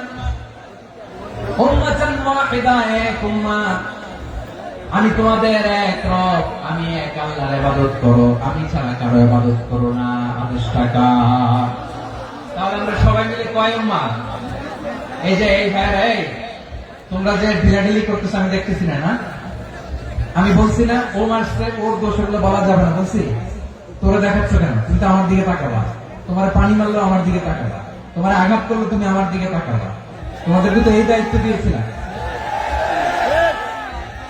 উম্মাতান ওয়াহিদা, এক উম্মাহ। আমি তোমাদের এক রব, আমি এক আল্লাহর ইবাদত করো, আমি ছাড়া কারো ইবাদত করো না। আদেশটা কার? তাহলে আমরা সবাই মিলে কয় উম্মাহ? এই যে এই ভাইরা, এই তোমরা যে ঢিলাঢিলি করতেছ আমি দেখতেছি না, না? আমি বলছি না ও মারছে, ওর দোষ, এগুলো বলা যাবে না বলছি? তোরা দেখাচ্ছ কেন? তুমি তো আমার দিকে তাকাবা। তোমার পানি মারলো আমার দিকে তাকাবা, তোমার আঘাত করলো তুমি আমার দিকে তাকাবা। তোমাদেরকে তো এই দায়িত্ব দিয়েছিলাম।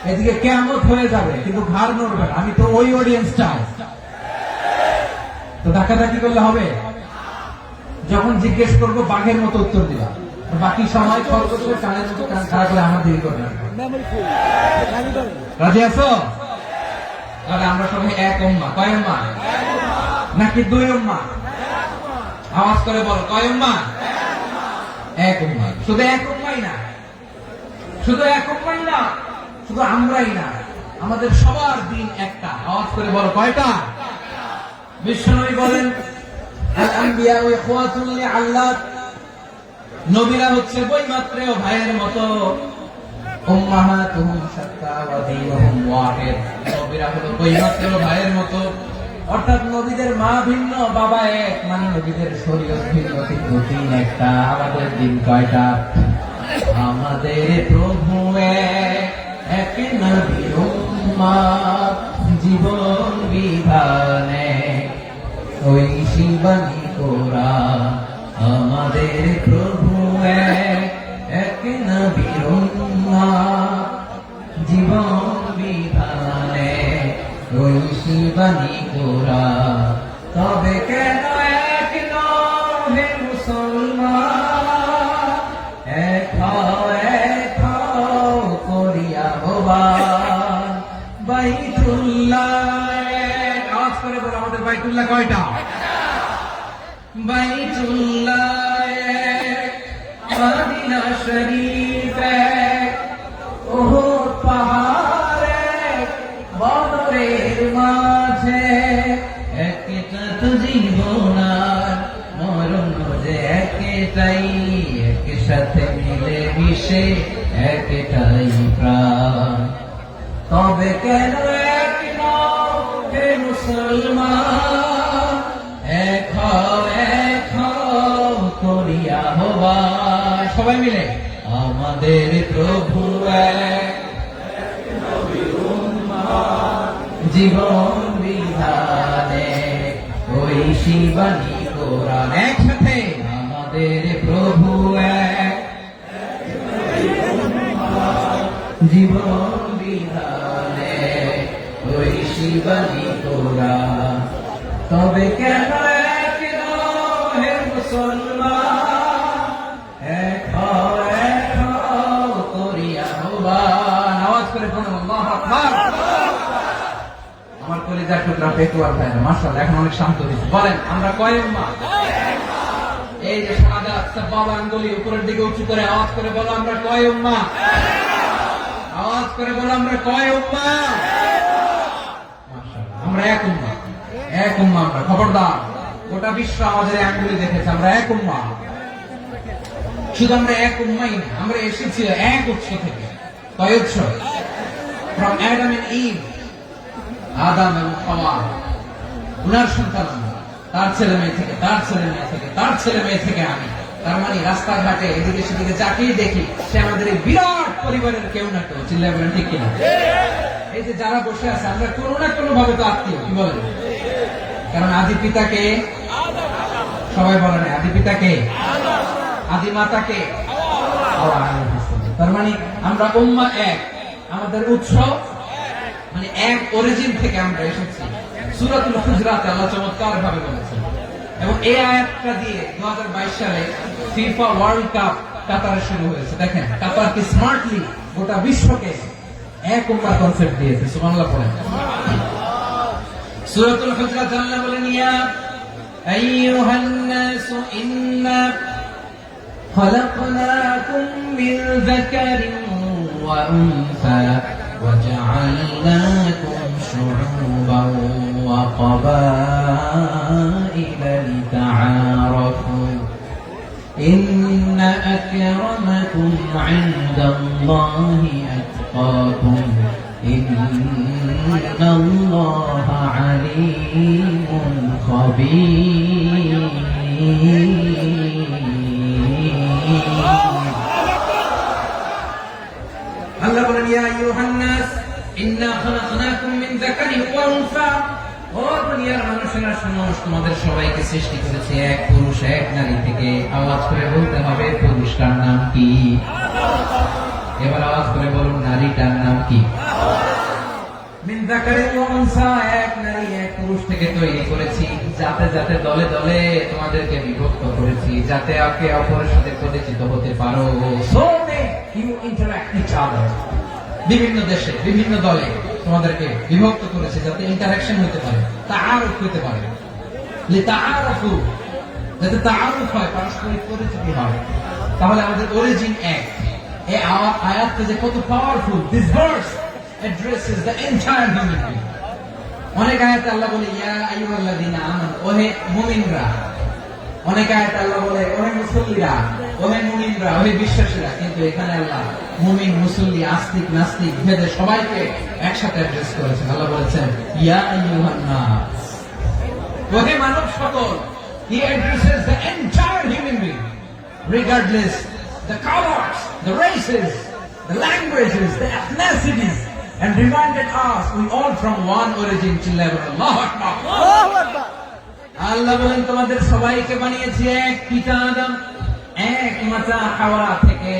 এদিকে কিয়ামত হয়ে যাবে কিন্তু ঘাড় নড়বে না, আমি তো ওই অডিয়েন্স চাই। তো ডাকাডাকি করলে হবে? যখন জিজ্ঞেস করবো বাঘের মতো উত্তর দিবা, বাকি সময় খরগোশের কানের মতো কান খাড়া করে আমার দিকে করবে। রাজি আছো? তাহলে আমরা সবাই এক উম্মাহ। কয় উম্মাহ? নাকি দুই উম্মাহ? আওয়াজ করে বল, কয় উম্মাহ? এক উম্মাহ। শুধু এক উম্মাহই না, শুধু এক উম্মাহই না, শুধু আমরাই না, আমাদের সবার দিন একটা। আওয়াজ করে বলো কয়টা? বিশ্বনবী বলেন, আল আম্বিয়া ওয়া ইখওয়াতুন লিআল্লাত, নবীরা হচ্ছে বৈমাত্রেয় ভাইয়ের মতো। উম্মাহাতুহুম শাত্তা ওয়া দীনুহুম ওয়াহিদ, নবীরা হলো বৈমাত্রেয় ভাইয়ের মতো। অর্থাৎ নবীদের মা ভিন্ন বাবা এক, মানে নবীদের শরীয়ত ভিন্ন কিন্তু দিন একটা। আমাদের দিন কয়টা? আমাদের প্রভু এক নবীর উম্মত, জীবন বিধানে ওই শিবানী কোরআন। আমাদের প্রভু এক নবীর উম্মত, জীবন বিধানে ওই শিবানী কোরআন। তবে কেন এক নও হে মুসলমান, এক হও করিয়া হবান বাইতুল্লাহ। আওয়াজ করে বলো, আমাদের বাইতুল্লাহ কয়টা? বাইতুল্লাহ এক, মদিনা শরীফ এক, ওহুদ পাহাড় এক, বদরের মাঝে একটা তো জীবন আর মরণ যে একটাই, একসাথে মিলে মিশে একটাই প্রাণ। তবে কেন এক নও হে মুসলমান, এক হও করিয়া হবান। সবাই মিলে আমাদের প্রভু এক, জীবন বিধানে ওই শিবানী কোরআন। একসাথে আমাদের প্রভু এক, জীবন বিধানে ওই শিবানী কোরআন। তবে কেন এক নও হে মুসলমান, এক হও করিয়া হবান। আওয়াজ করে বলুন আল্লাহু আকবার। আমার কলিজার টুকরা পেটুয়ার ভাইরা মাশাআল্লাহ এখন অনেক শান্ত হয়েছে। বলেন আমরা কয় উম্মাহ? এই যে শাহাদাত সাব্বাব আঙ্গুলি উপরের দিকে উঁচু করে আওয়াজ করে বলো আমরা কয় উম্মাহ? আওয়াজ করে বলো আমরা কয় উম্মাহ? মাশাআল্লাহ আমরা এক উম্মাহ, এক উম্মাহ আমরা। খবরদার, গোটা বিশ্ব আমাদের আঙ্গুলি দেখেছে আমরা এক উম্মাহ। শুধু আমরা এক উম্মাহই না, আমরা এসেছি এক উৎস থেকে। কয় উৎস? from Adam and Eve, আদম এবং হাওয়া, উনার সন্তান আমরা, তার ছেলে মেয়ে থেকে, তার ছেলে মেয়ে থেকে, তার ছেলে মেয়ে থেকে আমি। তার মানে রাস্তাঘাটে এদিকে সেদিকে যাকেই দেখি সে আমাদের এই বিরাট পরিবারের কেউ না কেউ। চিল্লায় বলেন ঠিক কিনা? এই যে যারা বসে আছে আমরা কোনো না কোনো ভাবে তো আত্মীয়, কি বলেন? কারণ আদি পিতাকে সবাই বলেন, আদি পিতাকে, আদি মাতাকে। তার মানে আমরা উম্মাহ এক, আমাদের উৎস মানে এক, অরিজিন থেকে আমরা এসেছি। সূরাতুল হুজরাতে আল্লাহ চমৎকার ভাবে বলেছেন। এবং এই আয়াতটা দিয়ে 2022 সালে ফিফা ওয়ার্ল্ড কাপ কাতারে শুরু হয়েছে। দেখেন কাতার কি স্মার্টলি গোটা বিশ্বকে এক উম্মাহ কনসেপ্ট দিয়েছে। সুবহানাল্লাহ পড়েন। সূরাতুল হুজরাত আল্লাহ বলেন, ইয়া আইয়ুহান নাসু ইন্না খলাকনাকুম মিন যাকারিন ওয়া উনসা وجعلناكم شعوبا وقبائل لتعارفوا إن أكرمكم عند الله أتقاكم إن الله عليم خبير আল্লাহ বলেন, ইয়া আইয়ুহান নাস ইন্না খালাকনাকুম মিন যাকারিন ওয়া উনসা, ও দুনিয়ার মানুষেরা শোনো, তোমাদের সবাইকে সৃষ্টি করেছে এক পুরুষ এক নারী থেকে। আওয়াজ করে বলতে হবে পুরুষটার নাম কি? এবার আওয়াজ করে বলুন নারীটার নাম কি? মিন যাকারিন ওয়া উনসা, এক নারী এক পুরুষ থেকে তৈরি করেছি। যাতে যাতে দলে দলে তোমাদেরকে বিভক্ত করেছি, যাতে একে অপরের সাথে পরিচিত হতে পারো। So you interact each other. বিভিন্ন দেশে বিভিন্ন দলে তোমাদেরকে বিভক্ত করেছে যাতে ইন্টারঅ্যাকশন হতে পারে, তাআরুফ হতে পারে। লিতাআরফু, যাতে তাআরুফ হয়, পারস্পরিক পরিচিতি হয়। তাহলে আমাদের অরিজিন এক। এই আয়াতটা যে কত powerful. This verse addresses the entire human being. অনেক আয়াতে আল্লাহ বলে, ইয়া আইয়ুহাল্লাযীনা আমানু, ওহে মুমিনরা, অনেক আয়াত আল্লাহ বলে ওহে মুসল্লিরা, ওহে মুমিনরা, ওহে বিশ্বাসীরা, কিন্তু এখানে আল্লাহ মুমিন মুসল্লি আস্তিক নাস্তিক ভেদে সবাইকে একসাথে অ্যাড্রেস করেছেন। আল্লাহ বলেছেন ইয়া আইয়ুহান নাস, ওহে মানব সকল। He addresses the entire human being, regardless the colors, the races, the languages, the ethnicities, and reminded us we all from one origin to level. Allahu Akbar. আল্লাহু আকবার। আল্লাহ বলেন তোমাদের সবাইকে বানিয়েছি এক পিতা আদম, এক মাতা হাওয়া থেকে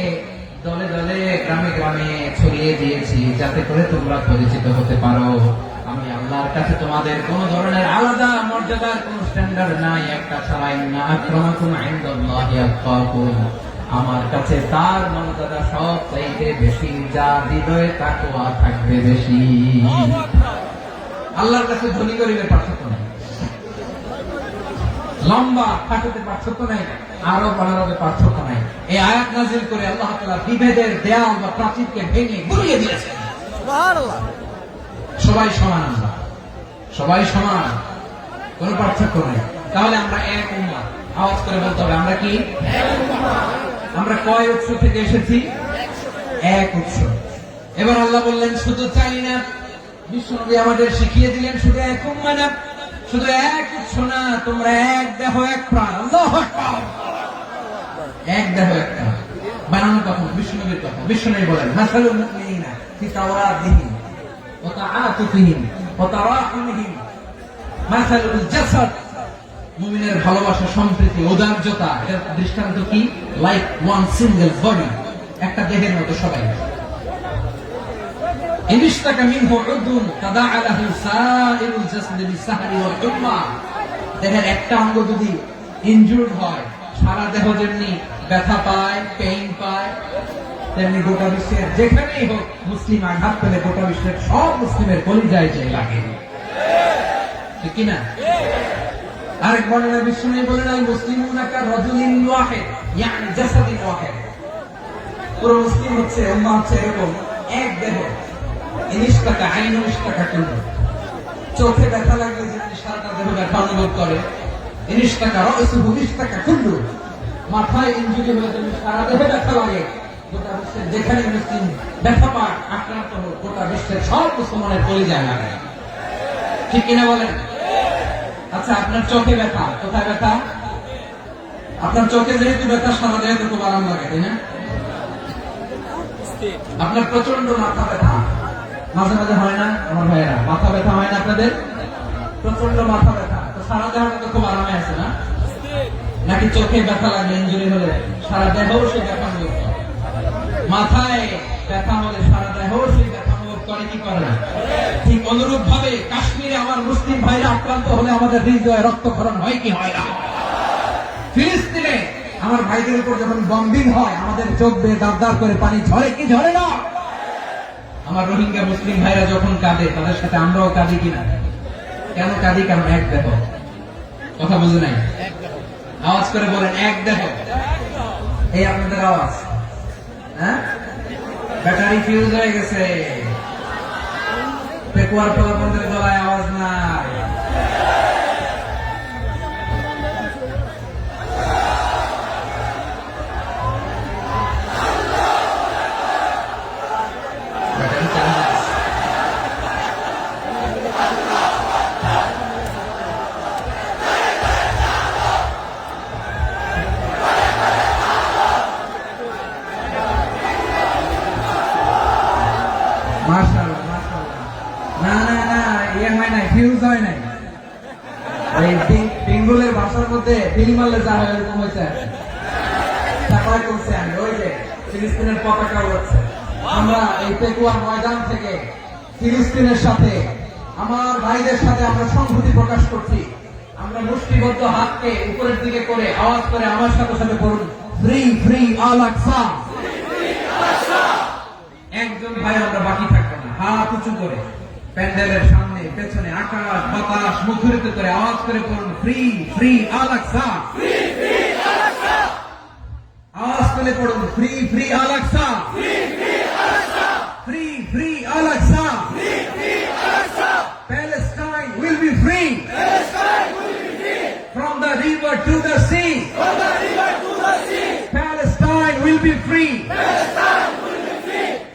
দলে দলে গ্রামে গ্রামে ছড়িয়ে দিয়েছি যাতে করে তোমরা পরিচিত হতে পারো। আমি আল্লাহর কাছে তোমাদের কোন ধরনের আলাদা মর্যাদার কোন স্ট্যান্ডার্ড নাই, একটা ছাড়াই না। আক্রামাকুম ইনদাল্লাহি আতকাকুম, আমার কাছে তার মর্যাদা সব চাইতে বেশি, যার হৃদয়ে তাকওয়া থাকবে বেশি। আল্লাহর কাছে ধনী গরিবের পার্থক্য নাই, লম্বা খাটোতে পার্থক্য নাই, আরব অনারবে পার্থক্য নাই। এই আয়াত নাযিল করে আল্লাহ তাআলা বিভেদের দেয়াল বা প্রাচীরকে ভেঙে গুড়িয়ে দিয়েছেন। সুবহানাল্লাহ। সবাই সমান, আমরা সবাই সমান, কোনো পার্থক্য নাই। তাহলে আমরা এক উম্মাহ। আওয়াজ করে বলতে হবে আমরা কি? আমরা কয় উৎস থেকে এসেছি? এক উৎস। এবার আল্লাহ বললেন শুধু চাই না, বিশ্বনবী আমাদের শিখিয়ে দিলেন শুধু এক উম্মাহ না, শুধু এক উৎস না, তোমরা এক দেহ এক প্রাণ। আল্লাহু আকবার। এক দেহ এক প্রাণ বানানো কখন? বিশ্বনবীর কথা। বিশ্বনবী বলেন মাসালুল মুমিনিনা ফি তাওরাতিহিম ওয়া তাআতুফিহিম ওয়া তারাহুমিহিম মাসালুল জাসাদ, মুমিনের ভালোবাসা, সম্প্রীতি, ঔদার্যতা, এর দৃষ্টান্ত কি? লাইক ওয়ান সিঙ্গেল বডি, একটা দেহের মতো সবাই। ইনিশতাকা মিনহু উদুন তাদাআ লাহু সাইরুল জাসদি বিসাহরি ওয়াল হুম্মা, দেহের একটা অঙ্গ যদি ইনজুর্ড হয় সারা দেহ যেমনি ব্যথা পায়, পেইন পায়, তেমনি গোটা বিশ্বের যেখানেই হোক মুসলিম আঘাত পেলে গোটা বিশ্বের সব মুসলিমের কলিজায় যে লাগে, ঠিক কিনা? আরেক বর্ণনায় বিশ্বনবী বলেন আল মুসলিমুনা কা রাজুলিন ওয়াহিদ, ইয়ানি জাসাদিন ওয়াহিদ। পুরো মুসলিম হচ্ছে, উম্মাহ হচ্ছে এরকম এক দেহ। ইনিশতাকা আইনু ইশতাকা কুল্লু, চোখে ব্যথা লাগলে যেমনি সারাটা দেহ ব্যথা অনুভব করে, ইনিশতাকা রাসুহু ইশতাকা কুল্লু, মাথায় ইনজুরি হলে যেমনি সারা দেহে ব্যথা লাগে, গোটা বিশ্বের যেখানে মুসলিম ব্যথা পায়, আক্রান্ত হোক, গোটা বিশ্বের সব মুসলমানের কলিজায় লাগে, ঠিক কিনা বলেন? আচ্ছা, আপনার চোখে ব্যথা, কোথায় ব্যথা? আপনার চোখে যেহেতু ব্যথা, সারা দেহে তো খুব আরাম লাগে, তাই না? আপনার প্রচন্ড মাথা ব্যথা মাঝে মাঝে হয় না আমার ভাইয়েরা? মাথা ব্যথা হয় না আপনাদের? প্রচন্ড মাথা ব্যথা, তো সারা দেহটা তো খুব আরামে আছে না? নাকি চোখে ব্যথা লাগলে, ইনজুরি হলে সারা দেহ সেই ব্যথা অনুভব করে? মাথায় ব্যথা হলে সারা দেহ সেই ব্যথা অনুভব করে কি করে না? ঠিক অনুরূপ ভাবে কাশ্মীরে আমার মুসলিম ভাইরা আক্রান্ত হলে আমাদের হৃদয়ে রক্তক্ষরণ হয় কি হয় না? ফিলিস্তিনে আমার ভাইদের উপর যখন বম্বিং হয় আমাদের চোখ বেয়ে দাঁড় দাঁড় করে পানি ঝরে কি ঝরে না? আমার রোহিঙ্গা মুসলিম ভাইরা যখন কাঁদে তাদের সাথে আমরাও কাঁদি কিনা? কেন কাঁদি? কারণ এক দেহ। কথা বুঝে নাই? আওয়াজ করে বলেন এক দেহ। এই আপনাদের আওয়াজ, হ্যাঁ? ব্যাটারি ফিউজ হয়ে গেছে, পেকুয়ার পোলাপনদের গলায় আওয়াজ নাই। মাশাআল্লাহ, মাশাআল্লাহ। না না না, ইয়ে হয় নাই, ফিউজ হয় নাই। এই বেঙ্গলের ভাষার মধ্যে বিল মারলে যা হয় এরকম হয়েছে। তারপরে করছে আমি ওই যে ফিলিস্তিনের পতাকা উড়াচ্ছে। আমরা এই পেকুয়ার ময়দান থেকে ফিলিস্তিনের সাথে, আমার ভাইদের সাথে আমরা সংহতি প্রকাশ করছি। আমরা মুষ্টিবদ্ধ হাতকে উপরের দিকে করে আওয়াজ করে আমার সাথে সাথে বলুন ফ্রি ফ্রি আল আকসা। একজন ভাই আমরা বাকি থাকবো না, হাত উঁচু করে প্যান্ডেলের সামনে পেছনে আকাশ বাতাস মুখরিত করে আওয়াজ করে বলুন ফ্রি ফ্রি আল আকসা। আওয়াজ করে পড়ুন free free Al Aqsa, free free Al Aqsa. Palestine will be free from the river to the sea.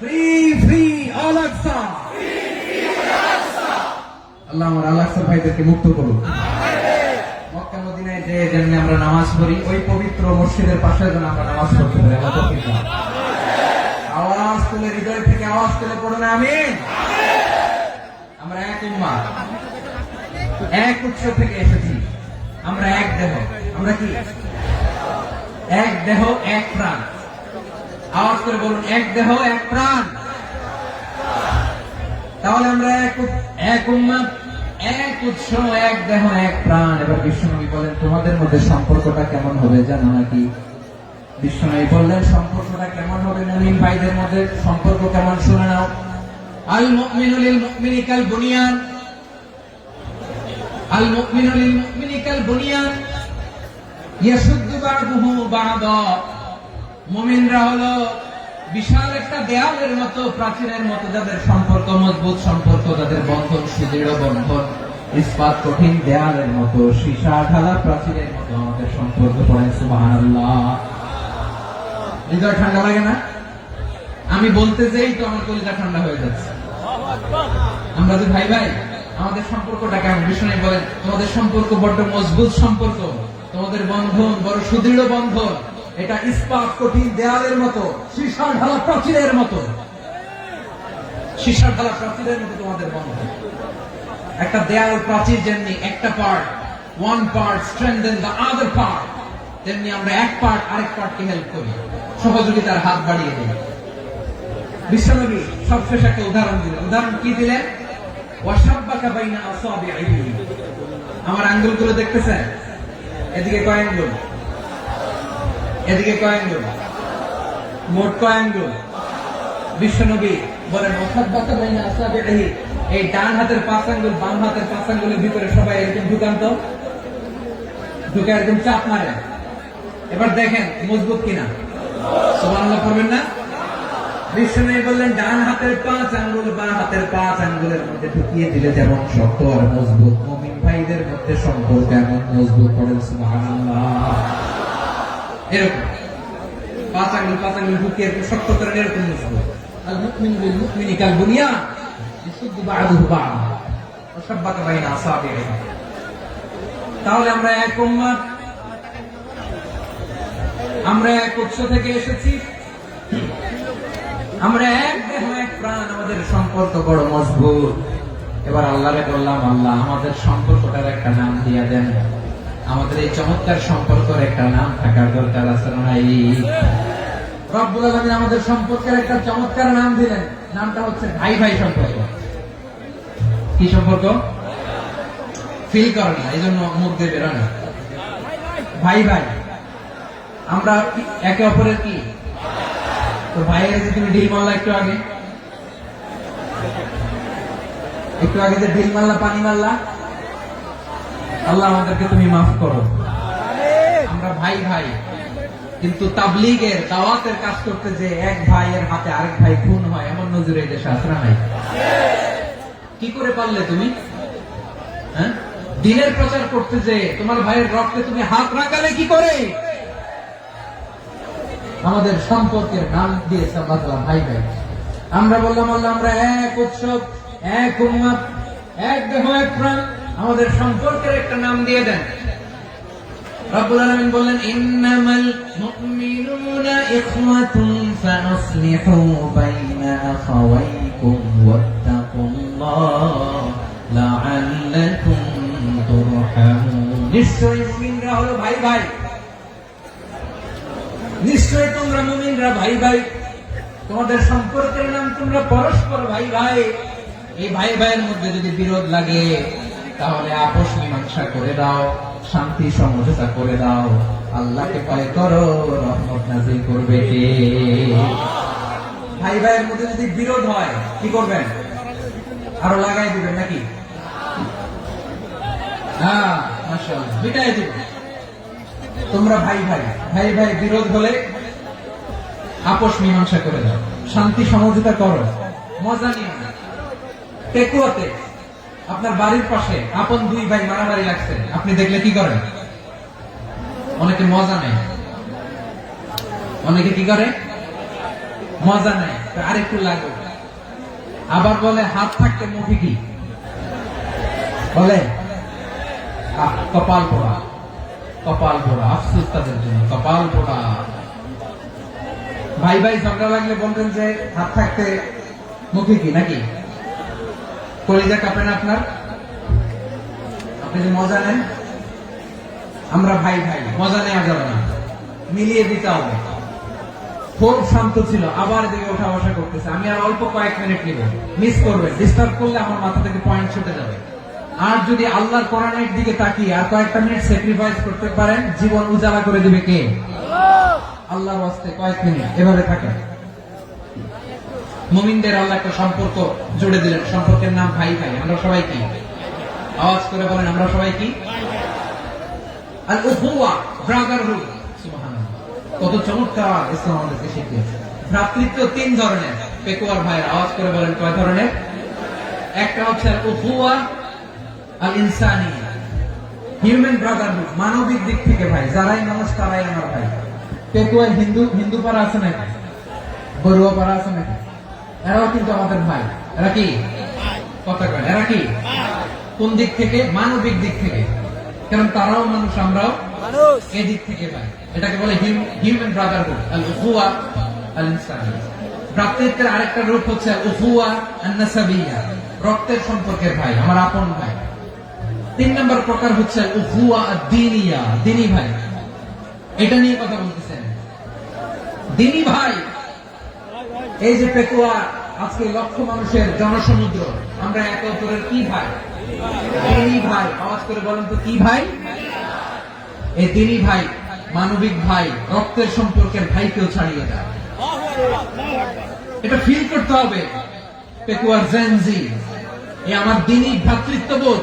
Free free Al Aqsa. আল্লাহ আমার আল আকসা ভাইদেরকে মুক্ত করুন। মক্কা মদিনায় যে যেমনি আমরা নামাজ পড়ি, ওই পবিত্র মসজিদের পাশে যেন আমরা নামাজ পড়তে পারি। আল্লাহ তৌফিক দান। আওয়াজ তুলে, হৃদয় থেকে আওয়াজ তুলে পড়ুন আমিন। আমরা এক উম্মাহ, এক উৎস থেকে এসেছি। আমরা এক দেহ। আমরা কি? এক দেহ এক প্রাণ। আওয়াজ করে বলুন, এক দেহ এক প্রাণ। তাহলে আমরা এক উম্মাহ, এক উৎস, এক দেহ এক প্রাণ। এবার বিশ্বনবী বলেন, তোমাদের মধ্যে সম্পর্কটা কেমন হবে জানো নাকি? বিশ্বনবী বললেন, সম্পর্কটা কেমন হবে? মুমিন ভাইদের মধ্যে সম্পর্ক কেমন শুনে নাও। আল মুমিনু লিল মুমিনি কাল বুনিয়ান, আল মুমিনু লিল মুমিনি কাল বুনিয়ান ইয়াশুদ্দু বা'দুহু বা'দা। মুমিনরা হলো বিশাল একটা দেয়ালের মতো, প্রাচীরের মতো, যাদের সম্পর্ক মজবুত, সম্পর্ক যাদের বন্ধন সুদৃঢ় বন্ধন, ইস্পাত কঠিন দেয়ালের মতো, সীসা ঢালা প্রাচীরের মতো আমাদের সম্পর্ক। পড়েন সুবহানাল্লাহ। হৃদয় ঠান্ডা লাগে না? আমি বলতে যেই তো আমার কলিজা ঠান্ডা হয়ে যাচ্ছে। আমরা যে ভাই ভাই, আমাদের সম্পর্কটা কেমন? বিষ্ণু বলেন, তোমাদের সম্পর্ক বড্ড মজবুত সম্পর্ক, তোমাদের বন্ধন বড় সুদৃঢ় বন্ধন, এটা ইস্পাত কঠিন দেয়ালের মতো, সীসা ঢালা প্রাচীরের মতো, সীসা ঢালা প্রাচীরের মতো তোমাদের বন্ধন। একটা দেয়াল প্রাচীর যেমনি একটা part, one part strengthen the other part, তেমনি আমরা এক পার্ট আরেক পার্টকে হেল্প করি, সহযোগিতার হাত বাড়িয়ে দিই। বিশ্বনবী সবশেষ একটা উদাহরণ দিলেন। উদাহরণ কি দিলেন? ওয়াশাব্বাকা বাইনা আসাবিহি। আমার আঙ্গুলগুলো দেখতেছেন? এদিকে কয় আঙ্গুল? এদিকে কয় আঙ্গুল? মোট কয় আঙ্গুল? বিশ্বনবী বলেন, ওয়াশাব্বাকা বাইনা আসাবিহি। এই ডান হাতের 5 আঙ্গুল বাম হাতের 5 আঙ্গুলের ভিতরে সবাই এরকম ঢুকান তো, ঢুকে একদম চাপ মারে। এবার দেখেন মজবুত কিনা। সুবহানাল্লাহ করবেন না? বিষ্ণু বললেন, ডান হাতের 5 আঙ্গুল বাম হাতের 5 আঙ্গুলের মধ্যে ঢুকিয়ে দিলে যেমন শক্ত আর মজবুত, মুমিন ভাইদের মধ্যে সম্পর্ক এমন মজবুত। পড়েন সুবহানাল্লাহ। এরকম 5 আঙ্গুল ঢুকিয়ে শক্ত করে এরকম মজবুত। আল মুমিনু লিল মুমিনি কাল বুনিয়ান ইয়াশুদ্দু বা'দুহু বা'দা ওয়াশাব্বাকা বাইনা আসাবিহি। তাহলে আমরা এক উম্মাহ, আমরা এক উৎস থেকে এসেছি, আমরা এক দেহ এক প্রাণ, আমাদের সম্পর্ক বড় মজবুত। এবার আল্লাহরে বললাম, আল্লাহ আমাদের সম্পর্কটার একটা নাম দিয়া দেন। আমাদের এই চমৎকার সম্পর্কের একটা নাম থাকার দরকার আছে না? রব্বুল আলামিন আমাদের সম্পর্কের একটা চমৎকার নাম দিলেন। নামটা হচ্ছে ভাই ভাই সম্পর্ক। কি সম্পর্ক? ফিল করে না, এই জন্য মুখ দিয়ে বেরোয় না। ভাই ভাই, আমরা একে অপরের কি? তো ভাইয়ের যে তুমি ঢিল মারলা একটু আগে যে ঢিল মারলা, পানি মারলা, আল্লাহ আমাদেরকে তুমি মাফ করো। আমরা ভাই ভাই, কিন্তু তাবলীগের দাওয়াতের কাজ করতে যে এক ভাইয়ের হাতে আরেক ভাই খুন হয়, এমন নজির এই দেশে আছে না নাই? কি করে পারলে তুমি? হ্যাঁ, দিনের প্রচার করতে যে তোমার ভাইয়ের রক্তে তুমি হাত রাখালে কি করে? আমাদের সম্পর্কের নাম দিয়েছে আল্লাহ তাআলা ভাই ভাই। আমরা বললাম, আল্লাহ আমরা এক উৎসব, এক উম্মাহ, এক দেহ এক প্রাণ, আমাদের সম্পর্কের একটা নাম দিয়ে দেন। রব্বুল আলামিন বললেন, ইন্নামাল মুমিনুনা ইখওয়াতুন ফাসলিহু বাইনা আখাওয়াইকুম ওয়াত্তাকুল্লাহ লাআল্লাকুম তুরহামুন। নিশ্চয়ই মুমিনরা হলো ভাই ভাই, নিশ্চয় তোমরা মুমিনরা ভাই ভাই, তোমাদের সম্পর্কের নাম তোমরা পরস্পর ভাই ভাই। এই ভাই ভাইয়ের মধ্যে যদি বিরোধ লাগে তাহলে আপোষ মীমাংসা করে দাও, শান্তি সমঝোতা করে দাও। আল্লাহকে ভয় করো, রহমত নাযিল করবে কে? ভাই ভাইয়ের মধ্যে যদি বিরোধ হয় কি করবেন? আরো লাগাই দিবেন নাকি? হ্যাঁ, মাশাআল্লাহ, বিটাই দিবেন। তোমরা ভাই ভাই, ভাই ভাই বিরোধ হলে আপোষ মীমাংসা করে দাও, শান্তি সমঝোতা করো, মজা নিও না। টেকুয়াতে আপনার বাড়ির পাশে আপন 2 ভাই মারামারি লাগছে, আপনি দেখলে কি করেন? অনেকে মজা নেয়, অনেকে কি করে? মজা নেয়, আরেকটু লাগবে। আবার বলে হাত থাকতে মুখে কি বলে? কপাল পোড়া। কপাল পোড়া, আফসোস তাদের জন্য, কপাল পোড়া। ভাই ভাই ঝগড়া লাগলে বলবেন যে হাত থাকতে মুখে কি, নাকি? কলিজা কাঁপে না আপনার? আপনি যে মজা নেন, আমরা ভাই ভাই, মজা নেওয়া যাবে না, মিলিয়ে দিতে হবে। খুব শান্ত ছিল, আবার দিকে ওঠা বসা করতেছে। আমি আর অল্প কয়েক মিনিট নিব, মিস করবে, ডিস্টার্ব করলে আমার মাথা থেকে পয়েন্ট ছুটে যাবে। আর যদি আল্লাহর কোরআনের দিকে তাকিয়ে আর কয়েকটা মিনিট স্যাক্রিফাইস করতে পারেন, জীবন উজালা করে দিবে কে? আল্লাহর ওয়াস্তে কয়েক মিনিট এভাবে থাকে। মুমিনদের আল্লাহ একটা সম্পর্ক জুড়ে দিলেন, সম্পর্কের নাম ভাই ভাই। আমরা সবাই কি? আওয়াজ করে বলেন, আমরা সবাই কি? আল উখুয়া, ব্রাদারহুড। সুবহানাল্লাহ, কত চমৎকার ইসলাম আমাদেরকে শিখিয়েছে। ভ্রাতৃত্ব তিন ধরনের। পেকুয়ার ভাইয়ের আওয়াজ করে বলেন, কয় ধরনের? একটা হচ্ছে আল উখুয়া আল ইনসানিয়া, হিউম্যান ব্রাদারহুড, মানবিক দিক থেকে ভাই, যারাই মানুষ তারাই আমার ভাই। পেকুয়ার হিন্দু পাড়া আছে নাকি? বড়ুয়া পাড়া আছে নাকি? এরাও কিন্তু আমাদের ভাই। এরা কি কথা কয়? এরা কি? কোন দিক থেকে? মানবিক দিক থেকে। কারণ তারাও মানুষ, আমরাও মানুষ। এই দিক থেকে ভাই। এটাকে বলে হিউম্যান ব্রাদারহুড, আল উখুয়া আল ইনসানিয়া। ভ্রাতৃত্বের আরেকটা রূপ হচ্ছে আল উখুয়া আন নাসাবিয়া, রক্তের সম্পর্কের ভাই, আমার আপন ভাই। তিন নম্বর প্রকার হচ্ছে আল উখুয়া আদ-দীনিয়া, দ্বীনি ভাই। এটা নিয়ে কথা বলতেছেন, দ্বীনি ভাই। এই যে পেকুয়া, আজকে লক্ষ মানুষের জনসমুদ্র, আমরা একে অপরের কি ভাই? দ্বীনি ভাই। আওয়াজ করে বলেন তো, কি ভাই? এই দ্বীনি ভাই, মানবিক ভাই, রক্তের সম্পর্কের ভাইকেও ছাড়িয়ে যায়। এটা ফিল করতে হবে। পেকুয়ার জেনজি, এই আমার দ্বীনি ভ্রাতৃত্ববোধ।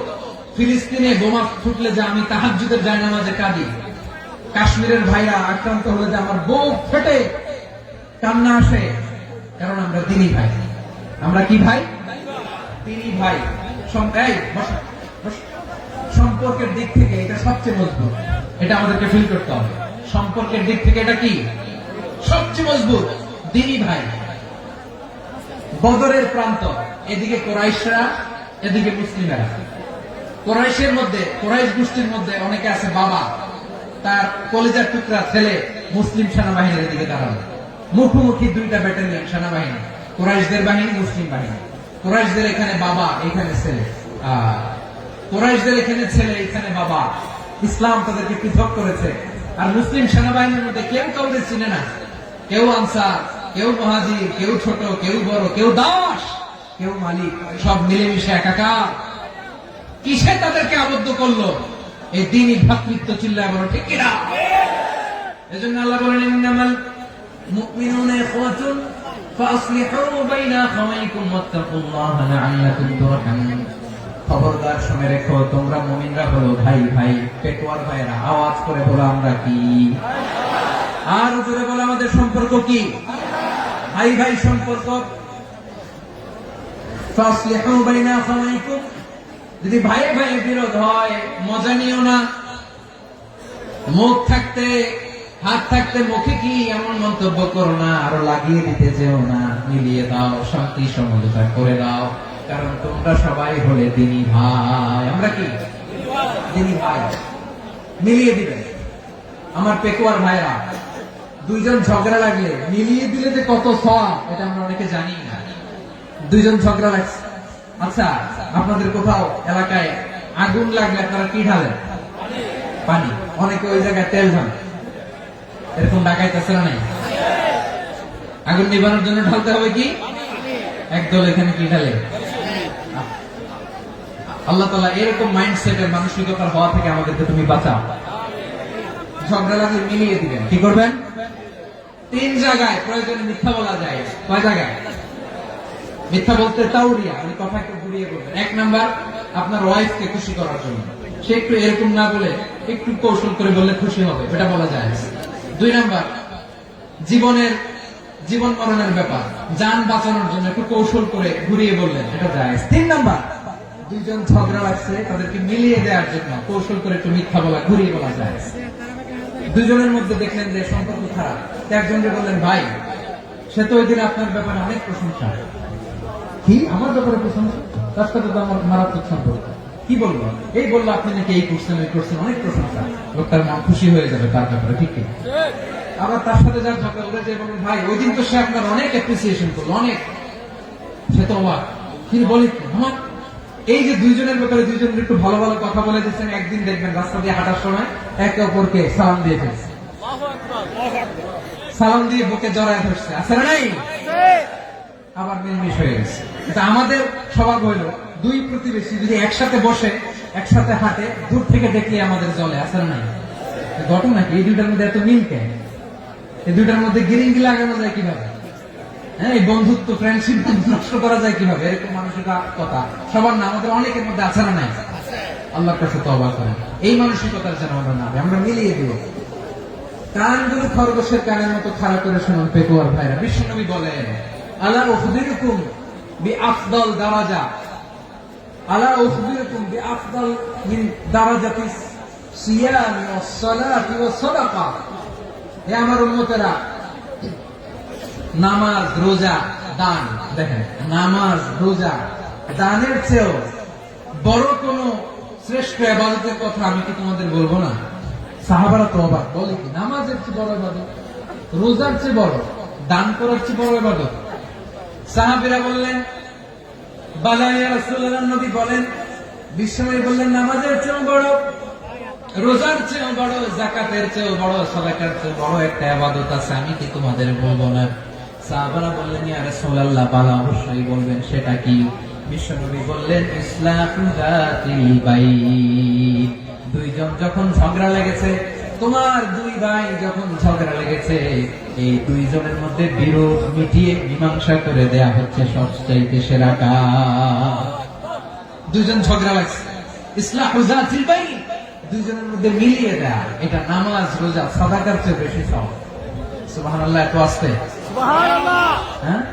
ফিলিস্তিনে বোমা ফুটলে যে আমি তাহাজ্জুদের জায়নামাজে কাঁদি, কাশ্মীরের ভাইরা আক্রান্ত হলে যে আমার বুক ফেটে কান্না আসে, কারণ আমরা দ্বীনি ভাই। আমরা কি ভাই? দ্বীনি ভাই। সম্পর্কের দিক থেকে এটা সবচেয়ে মজবুত। এটা আমাদেরকে ফিল করতে হবে। সম্পর্কের দিক থেকে এটা কি? সবচেয়ে মজবুত, দ্বীনি ভাই। বদরের প্রান্ত, এদিকে কোরাইশরা, এদিকে মুসলিমেরা। কোরাইশের মধ্যে, কোরাইশ গোষ্ঠীর মধ্যে অনেকে আছে বাবা, তার কলিজার টুকরা ছেলে মুসলিম সেনাবাহিনীর দিকে দাঁড়ানো। মুখোমুখি দুইটা ব্যাটালিয়ন সেনাবাহিনী, কোরাইশদের বাহিনী, মুসলিম বাহিনী। কোরাইশদের এখানে বাবা, এখানে ছেলে। কোরাইশদের এখানে ছেলে, এখানে বাবা। ইসলাম তাদেরকে পৃথক করেছে। আর মুসলিম সেনাবাহিনীর মধ্যে কেউ কাউকে চিনে না। কেউ আনসার, কেউ মুহাজির, কেউ ছোট, কেউ বড়, কেউ দাস, কেউ মালিক, সব মিলেমিশে একাকার। কিসে তাদেরকে আবদ্ধ করলো? এই দ্বীনি ভ্রাতৃত্ব। চিল্লায় বলো ঠিক কিনা? এজন্য আল্লাহ বলেন, ইন্নামাল মুমিনুনা ইখওয়াতুন ফাসলিহু বাইনা আখাওয়াইকুম ওয়াত্তাকুল্লাহা লাআল্লাকুম তুরহামুন। খবরদার শুনে রেখো, তোমরা মুমিনরা হলো ভাই ভাই। পেকুয়ার ভাইরা আওয়াজ করে বলো, আমরা কি? আর জোরে বলো, আমাদের সম্পর্ক কি? ভাই ভাই সম্পর্ক। ফাসলিহু বাইনা আখাওয়াইকুম, যদি ভাই ভাই বিরোধ হয় মজা নিও না। মুখ থাকতে, হাত থাকতে মুখে কি এমন মন্তব্য করো না, আরো লাগিয়ে দিতে যেও না। মিলিয়ে দাও, শান্তি সমঝোতা করে দাও, কারণ তোমরা সবাই হলে দ্বীনি ভাই। আমরা কি? দ্বীনি ভাই। মিলিয়ে দিবে। আমার পেকুয়ার ভাইরা, দুইজন ঝগড়া লাগলে মিলিয়ে দিলে যে কত সওয়াব, এটা আমরা অনেকে জানি না। দুইজন ঝগড়া লাগছে, আচ্ছা আপনাদের কোথাও এলাকায় আগুন লাগলে আপনারা কি ঢালেন? পানি। অনেকে ওই জায়গায় তেল ঢালে। এরকম ডাকাইতেছে না? নাই? আগুন নিবানোর জন্য ঢালতে হবে কি? একদল এখানে কি ঢালে? আল্লাহ তাআলা এরকম মাইন্ডসেটের মানসিকতার হওয়া থেকে আমাদেরকে তুমি বাঁচাও। ঝগড়া লাগলে মিলিয়ে দিবেন। কি করবেন? তিন জায়গায় প্রয়োজনে মিথ্যা বলা যায়। কয় জায়গায় মিথ্যা বলতে? তাওরিয়া, মানে কথা একটু ঘুরিয়ে বলবেন। এক নাম্বার, আপনার ওয়াইফকে খুশি করার জন্য। সে একটু এরকম না বলে একটু কৌশল করে বললে খুশি হবে, এটা বলা যায়। দুই নাম্বার, জীবন মরণের ব্যাপার, জান বাঁচানোর জন্য একটু কৌশল করে ঘুরিয়ে বললেন, এটা যায়। তিন নাম্বার, দুইজন ঝগড়া লাগছে, তাদেরকে মিলিয়ে দেওয়ার জন্য কৌশল করে একটু মিথ্যা বলা, ঘুরিয়ে বলা যায়। দুজনের মধ্যে দেখলেন যে সম্পর্ক খারাপ, একজনকে বললেন, ভাই সে তো ওই দিন আপনার ব্যাপারে অনেক প্রশংসা। কি আমার ব্যাপারে প্রশংসা? তার সাথে তো আমার মারাত্মক সম্পর্ক। কি বলবো? এই বললো আপনি নাকি এই করছেন ওই করছেন, অনেক প্রশংসা। লোকটার মন খুশি হয়ে যাবে তার ব্যাপারে, ঠিক কি? আবার তার সাথে যার ঝগড়া উড়ে যায় বলবেন ভাই ওই দিন তো সে আপনার অনেক অ্যাপ্রিসিয়েশন করলো, অনেক। সে তো অবাক, কিন্তু বলে কি আমার এই যে দুইজনের ব্যাপারে দুইজনের একটু ভালো ভালো কথা বলে দিচ্ছেন, একদিন দেখবেন রাস্তা দিয়ে হাঁটার সময় একে অপরকে সালাম দিয়ে ফেলছে, সালাম দিয়ে বুকে জড়ায় ধরছে, আছে না নাই? আবার মিলমিশ হয়ে গেছে। এটা আমাদের স্বভাব হইলো দুই প্রতিবেশী যদি একসাথে বসে একসাথে হাঁটে, দূর থেকে দেখলে আমাদের জলে, আছে না নাই? ঘটনা কি এই দুইটার মধ্যে এত মিল কেন? এই দুইটার মধ্যে গিরিঙ্গি লাগানো যায় কিভাবে? হ্যাঁ, এই বন্ধুত্ব ফ্রেন্ডশিপ নষ্ট করা যায় কিভাবে? এরকম মানসিকতা সবার না, আমাদের অনেকের মধ্যে আছে না নাই? আল্লাহর কাছে তওবা করেন এই মানসিকতার যেন আমরা না, আমরা মিলিয়ে দিব। কানগুলো খরগোশের কানের মতো খাড়া করে শুনুন পেকুয়ার ভাইরা। বিশ্বনবী বলেন আলা উখবিরুকুম বিআফদাল দারাজা, আলা উখবিরুকুম বিআফদাল মিন দারাজাতিস সিয়াম ওয়াস সালাতি ওয়াস সাদাকা। হে আমার উম্মতেরা, নামাজ, রোজা, দান, দেখেন নামাজ, রোজা, দানের চেয়েও বড় কোন শ্রেষ্ঠ ইবাদতের কথা আমি কি তোমাদের বলবো না? সাহাবারা তো অবাক, বলে কি নামাজের চেয়ে বড় ইবাদত, রোজার চেয়ে বড়, দান করার চেয়ে বড় ইবাদত? সাহাবীরা বললেন বালা ইয়া রাসূলুল্লাহ। নবী বলেন, বিশ্বনবী বললেন নামাজের চেয়েও বড়, রোজার চেয়েও বড়, যাকাতের চেয়েও বড়, সাদাকার চেয়েও বড় একটা ইবাদত আছে, আমি কি তোমাদের বলবো না? সাহাবারা বললেন ইয়া রাসূলুল্লাহ, বালা অবশ্যই বলবেন, সেটা কি? বিশ্বনবী বললেন ইসলাহু যাতিল বাইন। দুইজন যখন ঝগড়া লেগেছে, তোমার দুই ভাই যখন ঝগড়া লেগেছে, এই দুইজনের মধ্যে বিরোধ মিটিয়ে মীমাংসা করে দেয়া হচ্ছে সবচাইতে সেরা কাজ। দুইজন ঝগড়া লাগছে, ইসলাহু যাতিল বাইন, দুইজনের মধ্যে মিলিয়ে দেয়া, এটা নামাজ, রোজা, সাদাকার চেয়ে বেশি সওয়াব। সুবহানাল্লাহ, এত আসতে সুবহানাল্লাহ। হ্যাঁ,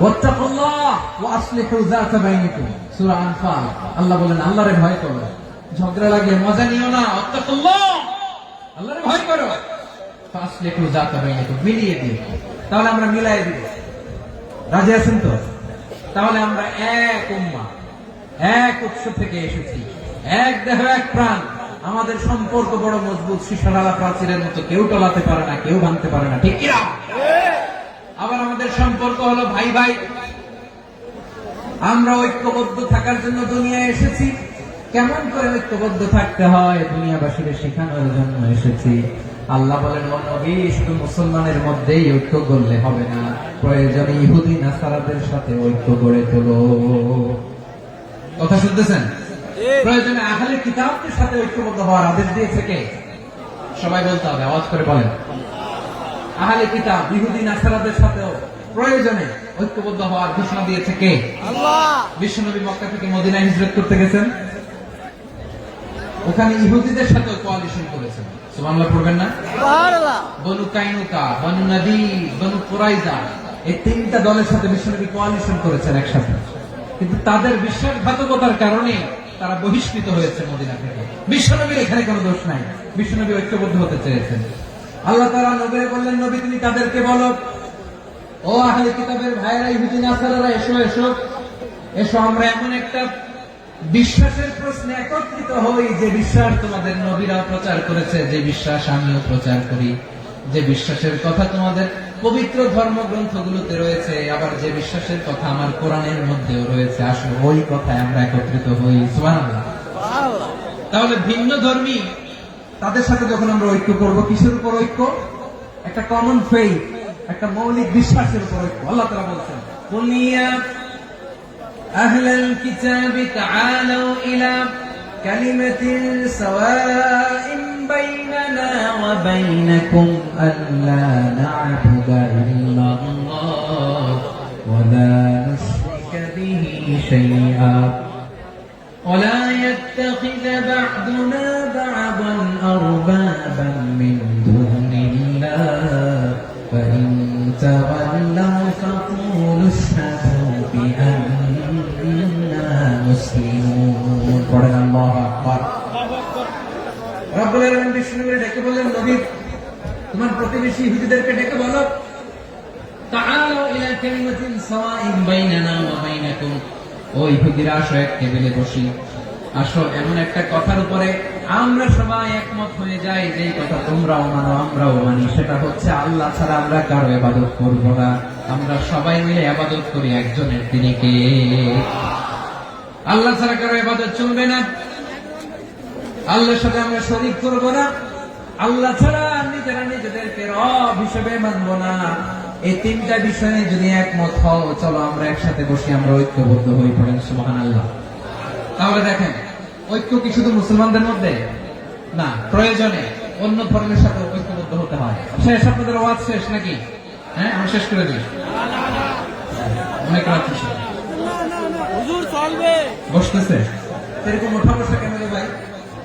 ওয়াত্তাকুল্লাহ ওয়া আসলিহু যাতা বাইনিকুম, সূরা আনফাল। আল্লাহ বলেন আল্লাহরে ভয় করো, ঝগড়া লাগে মজা নিও না, ওয়াত্তাকুল্লাহ, আল্লাহরে ভয় করো, ফাসলিহু যাতা বাইনিকুম, মিলিয়ে দিও। তাহলে আমরা মিলাই দিব, রাজি আছেন তো? তাহলে আমরা এক উম্মাহ, এক উৎস থেকে এসেছি, এক দেহ এক প্রাণ, আমাদের সম্পর্ক বড় মজবুত, শিশারালা প্রাচীরের মতো, কেউ টলাতে পারে না, কেউ ভাঙতে পারে না, ঠিক কিনা? আবার আমাদের সম্পর্ক হলো ভাই ভাই, আমরা ঐক্যবদ্ধ থাকার জন্য দুনিয়ায় এসেছি। কেমন করে ঐক্যবদ্ধ থাকতে হয় দুনিয়াবাসীদের শেখানোর জন্য এসেছি। আল্লাহ বলেন ও নবী, শুধু মুসলমানের মধ্যেই ঐক্য করলে হবে না, প্রয়োজনে ইহুদি নাসারাদের সাথে ঐক্য গড়ে তোলো। কথা শুনতেছেন? প্রয়োজনে আহলে কিতাবদের সাথে ঐক্যবদ্ধ হওয়ার আদেশ দিয়েছে কে? সবাই বলতে হবে, আওয়াজ করে বলেন। আহলে কিতাব ইহুদি নাসারাদের সাথেও প্রয়োজনে ঐক্যবদ্ধ হওয়ার ঘোষণা দিয়েছে কে? আল্লাহ। বিশ্বনবী মক্কা থেকে মদিনায় হিজরত করতে গেছেন, ওখানে ইহুদিদের সাথে কোয়ালিশন করেছেন। সুবহানাল্লাহ পড়বেন না? সুবহানাল্লাহ। বনু কাইনুকা, বনু নাদির, বনু কুরাইজা, এই তিনটা দলের সাথে বিশ্বনবী কোয়ালিশন করেছেন একসাথে। কিন্তু তাদের বিশ্বাসঘাতকতার কারণে তারা বহিষ্কৃত হয়েছে মদিনা থেকে। বিশ্বনবীর এখানে কোনো দোষ নাই, বিশ্বনবী ঐক্যবদ্ধ হতে চেয়েছেন। আল্লাহ তাআলা নবীকে বললেন, নবী তুমি তাদেরকে বলো, ও আহলে কিতাবের ভাইরা, ইহুদি নাসারারা, এসো এসো এসো, আমরা এমন একটা বিশ্বাসের প্রশ্নে একত্রিত হই যে বিশ্বাস তোমাদের নবীরাও প্রচার করেছে, যে বিশ্বাস আমিও প্রচার করি, যে বিশ্বাসের কথা তোমাদের পবিত্র ধর্মগ্রন্থগুলোতে রয়েছে, আবার যে বিশ্বাসের কথা আমার কোরআনের মধ্যেও রয়েছে, আসলে ওই কথায় আমরা একত্রিত হই। সুবহানাল্লাহ। সুবহানাল্লাহ। তাহলে ভিন্ন ধর্মী তাদের সাথে যখন আমরা ঐক্য করব, কিসের উপর ঐক্য? একটা কমন ফেইথ, একটা মৌলিক বিশ্বাসের উপর ঐক্য। আল্লাহ তাআলা বলছেন, কুল ইয়া আহলাল কিতাবি তাআলু ইলা কালিমাতিন সাওয়াইন বাইনানা ওয়া বাইনাকুম আল্লা না'বুদা ইল্লাল্লাহ ওয়া লা নুশরিকা বিহি শাইআ ولا يتخذ بعضنا بعضا أربابا من دون الله فإن تولوا فقولوا اشهدوا بأننا مسلمون. قرآن الله أكبر. রব্বুল আলামিন বিষ্ণুকে ডেকে বললেন, নবী তোমার প্রতিবেশী ইহুদিদেরকে ডেকে বলো, তাআলাউ ইলা কালিমাতিন সাওয়াইন বাইনানা ওয়া বাইনাকুম, ও ইহুদিরা আসো এক টেবিলে বসি, আসো এমন একটা কথার উপরে আমরা সবাই একমত হয়ে যাই, যে কথা তোমরাও মানো আমরাও মানি, সেটা হচ্ছে আল্লাহ ছাড়া আমরা কারো ইবাদত করব না, আমরা সবাই মিলে ইবাদত করি একজনের, তিনি কে? আল্লাহ ছাড়া কারো ইবাদত চলবে না, আল্লাহর সাথে আমরা শরীক করব না, আল্লাহ ছাড়া নিজেরা নিজেদেরকে রব হিসেবে মানব না। এই তিনটা বিষয়ে যদি একমত হও, চলো আমরা একসাথে বসে আমরা ঐক্যবদ্ধ হয়ে পড়েন, সুবহানাল্লাহ। তাহলে দেখেন, ঐক্য কি শুধু মুসলমানদের মধ্যে না, প্রয়োজনে অন্য ধর্মের সাথে ঐক্যবদ্ধ হতে হয়। শেষ, আপনাদের ওয়াজ শেষ নাকি? হ্যাঁ, আমি শেষ করে দিই, অনেক রাত হয়েছে। হুজুর চলবে। বসতেছে এরকম ওঠা বসা কেন রে ভাই?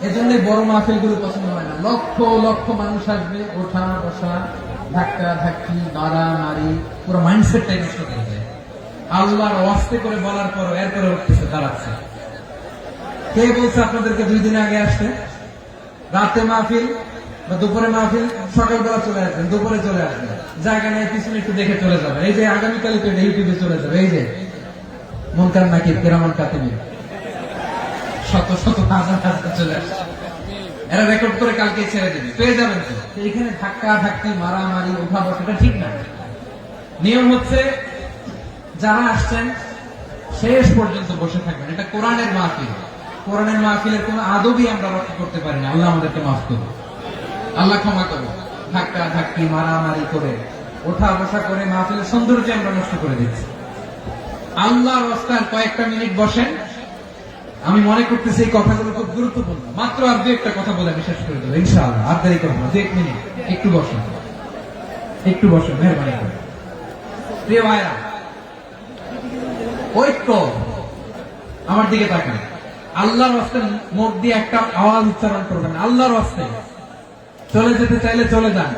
এজন্য বড় মাহফিল গুলো পছন্দ হয় না। লক্ষ লক্ষ মানুষ আসবে, ওঠা বসা, ধাক্কা ধাক্কি, মারামারি, পুরো মাইন্ডসেটটাই নষ্ট করে দেয়। আল্লাহর ওয়াস্তে করে বলার পর এরপরে উঠতেছে, দাঁড়াচ্ছে। কে বলছে আপনাদেরকে 2 দিন আগে আসতে? রাতে মাহফিল বা দুপুরে মাহফিল, সকালবেলা চলে আসবেন, দুপুরে চলে আসবেন, জায়গা নেই পিছনে একটু দেখে চলে যাবে। এই যে আগামীকালই তো ইউটিউবে চলে যাবে, এই যে মুনকার নাকির কিরামান কাতিবিন, শত শত হাজার হাজার চলে আসছে, এরা রেকর্ড করে কালকে ছেড়ে দেবে, পেয়ে যাবেন তো। এখানে ধাক্কা ধাক্কি, মারামারি, উঠা বসাটা ঠিক না। নিয়ম হচ্ছে যারা আসছেন শেষ পর্যন্ত বসে থাকবেন। এটা কোরআনের মাহফিল, কোরআনের মাহফিলের কোন আদবই আমরা রক্ষা করতে পারি না। আল্লাহ আমাদেরকে মাফ করুন, আল্লাহ ক্ষমা করুন। ধাক্কা ধাক্কি, মারামারি করে, ওঠা বসা করে মাহফিলের সৌন্দর্য আমরা নষ্ট করে দিচ্ছি। আল্লাহর রাস্তায় কয়েকটা মিনিট বসেন। আমি মনে করতেছি এই কথাগুলো খুব গুরুত্বপূর্ণ। মাত্র আর 2-1টা কথা বলে আমি শেষ করে দেবো ইনশাআল্লাহ, আর দেরি করবো না। 2-1 মিনিট একটু বসেন, একটু বসেন, মেহরবানি করে। প্রিয় ভাইরা, ঐক্য, আমার দিকে তাকান। আল্লাহর রাস্তায় মুখ দিয়ে একটা আওয়াজ উচ্চারণ করবেন, আল্লাহর রাস্তায়। চলে যেতে চাইলে চলে যান।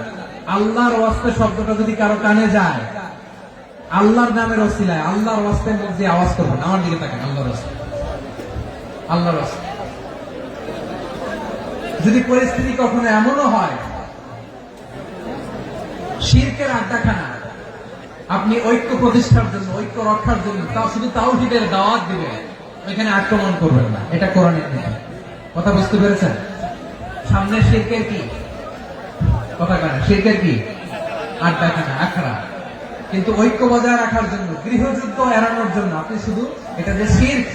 আল্লাহর রাস্তায় শব্দটা যদি কারো কানে যায়, আল্লাহর নামের ওসিলায় আল্লাহর রাস্তায় মুখ দিয়ে আওয়াজ করবেন। আমার দিকে তাকান, আল্লাহর রাস্তায়, আল্লাহর রাস্তায়। যদি পরিস্থিতি কখনো এমনও হয় শিরকের আড্ডাখানা, আপনি ঐক্য প্রতিষ্ঠার জন্য, ঐক্য রক্ষার জন্য শুধু তাওহীদের দাওয়াত দিবেন, ওইখানে আক্রমণ করবেন না। এটা কোরআনের নীতি। কথা বুঝতে পেরেছেন? সামনে শিরকের কি কথা কানে, শিরকের কি আড্ডাখানা, আখড়া। কিন্তু ঐক্য বজায় রাখার জন্য, গৃহযুদ্ধ এড়ানোর জন্য আপনি শুধু এটা যে শিরক,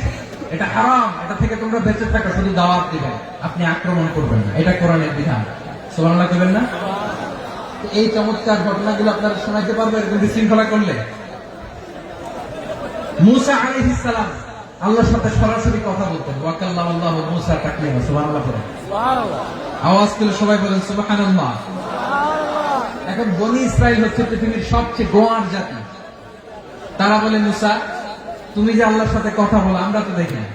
এটা হারাম, এটা থেকে তোমরা বেঁচে থাকো, শুধু দাওয়াত দিবেন, আপনি আক্রমণ করবেন না। এটা কোরআনের বিধান। সুবহানাল্লাহ করবেন না? এই চমৎকার ঘটনাগুলো আপনারা শোনাইতে পারবেন এরকম বিশৃঙ্খলা করলে। মূসা আলাইহিস সালাম আল্লাহর সাথে সরাসরি কথা বলতেন। ওয়াকাল্লামাল্লাহু মূসা তাকলিমা। সুবহানাল্লাহ পড়েন, আওয়াজ তুলে সবাই বলেন সুবহানাল্লাহ। এখন বনি ইসরাইল হচ্ছে পৃথিবীর সবচেয়ে গোয়ার জাতি। তারা বলে, মূসা তুমি যে আল্লাহর সাথে কথা বলো আমরা তো দেখি না,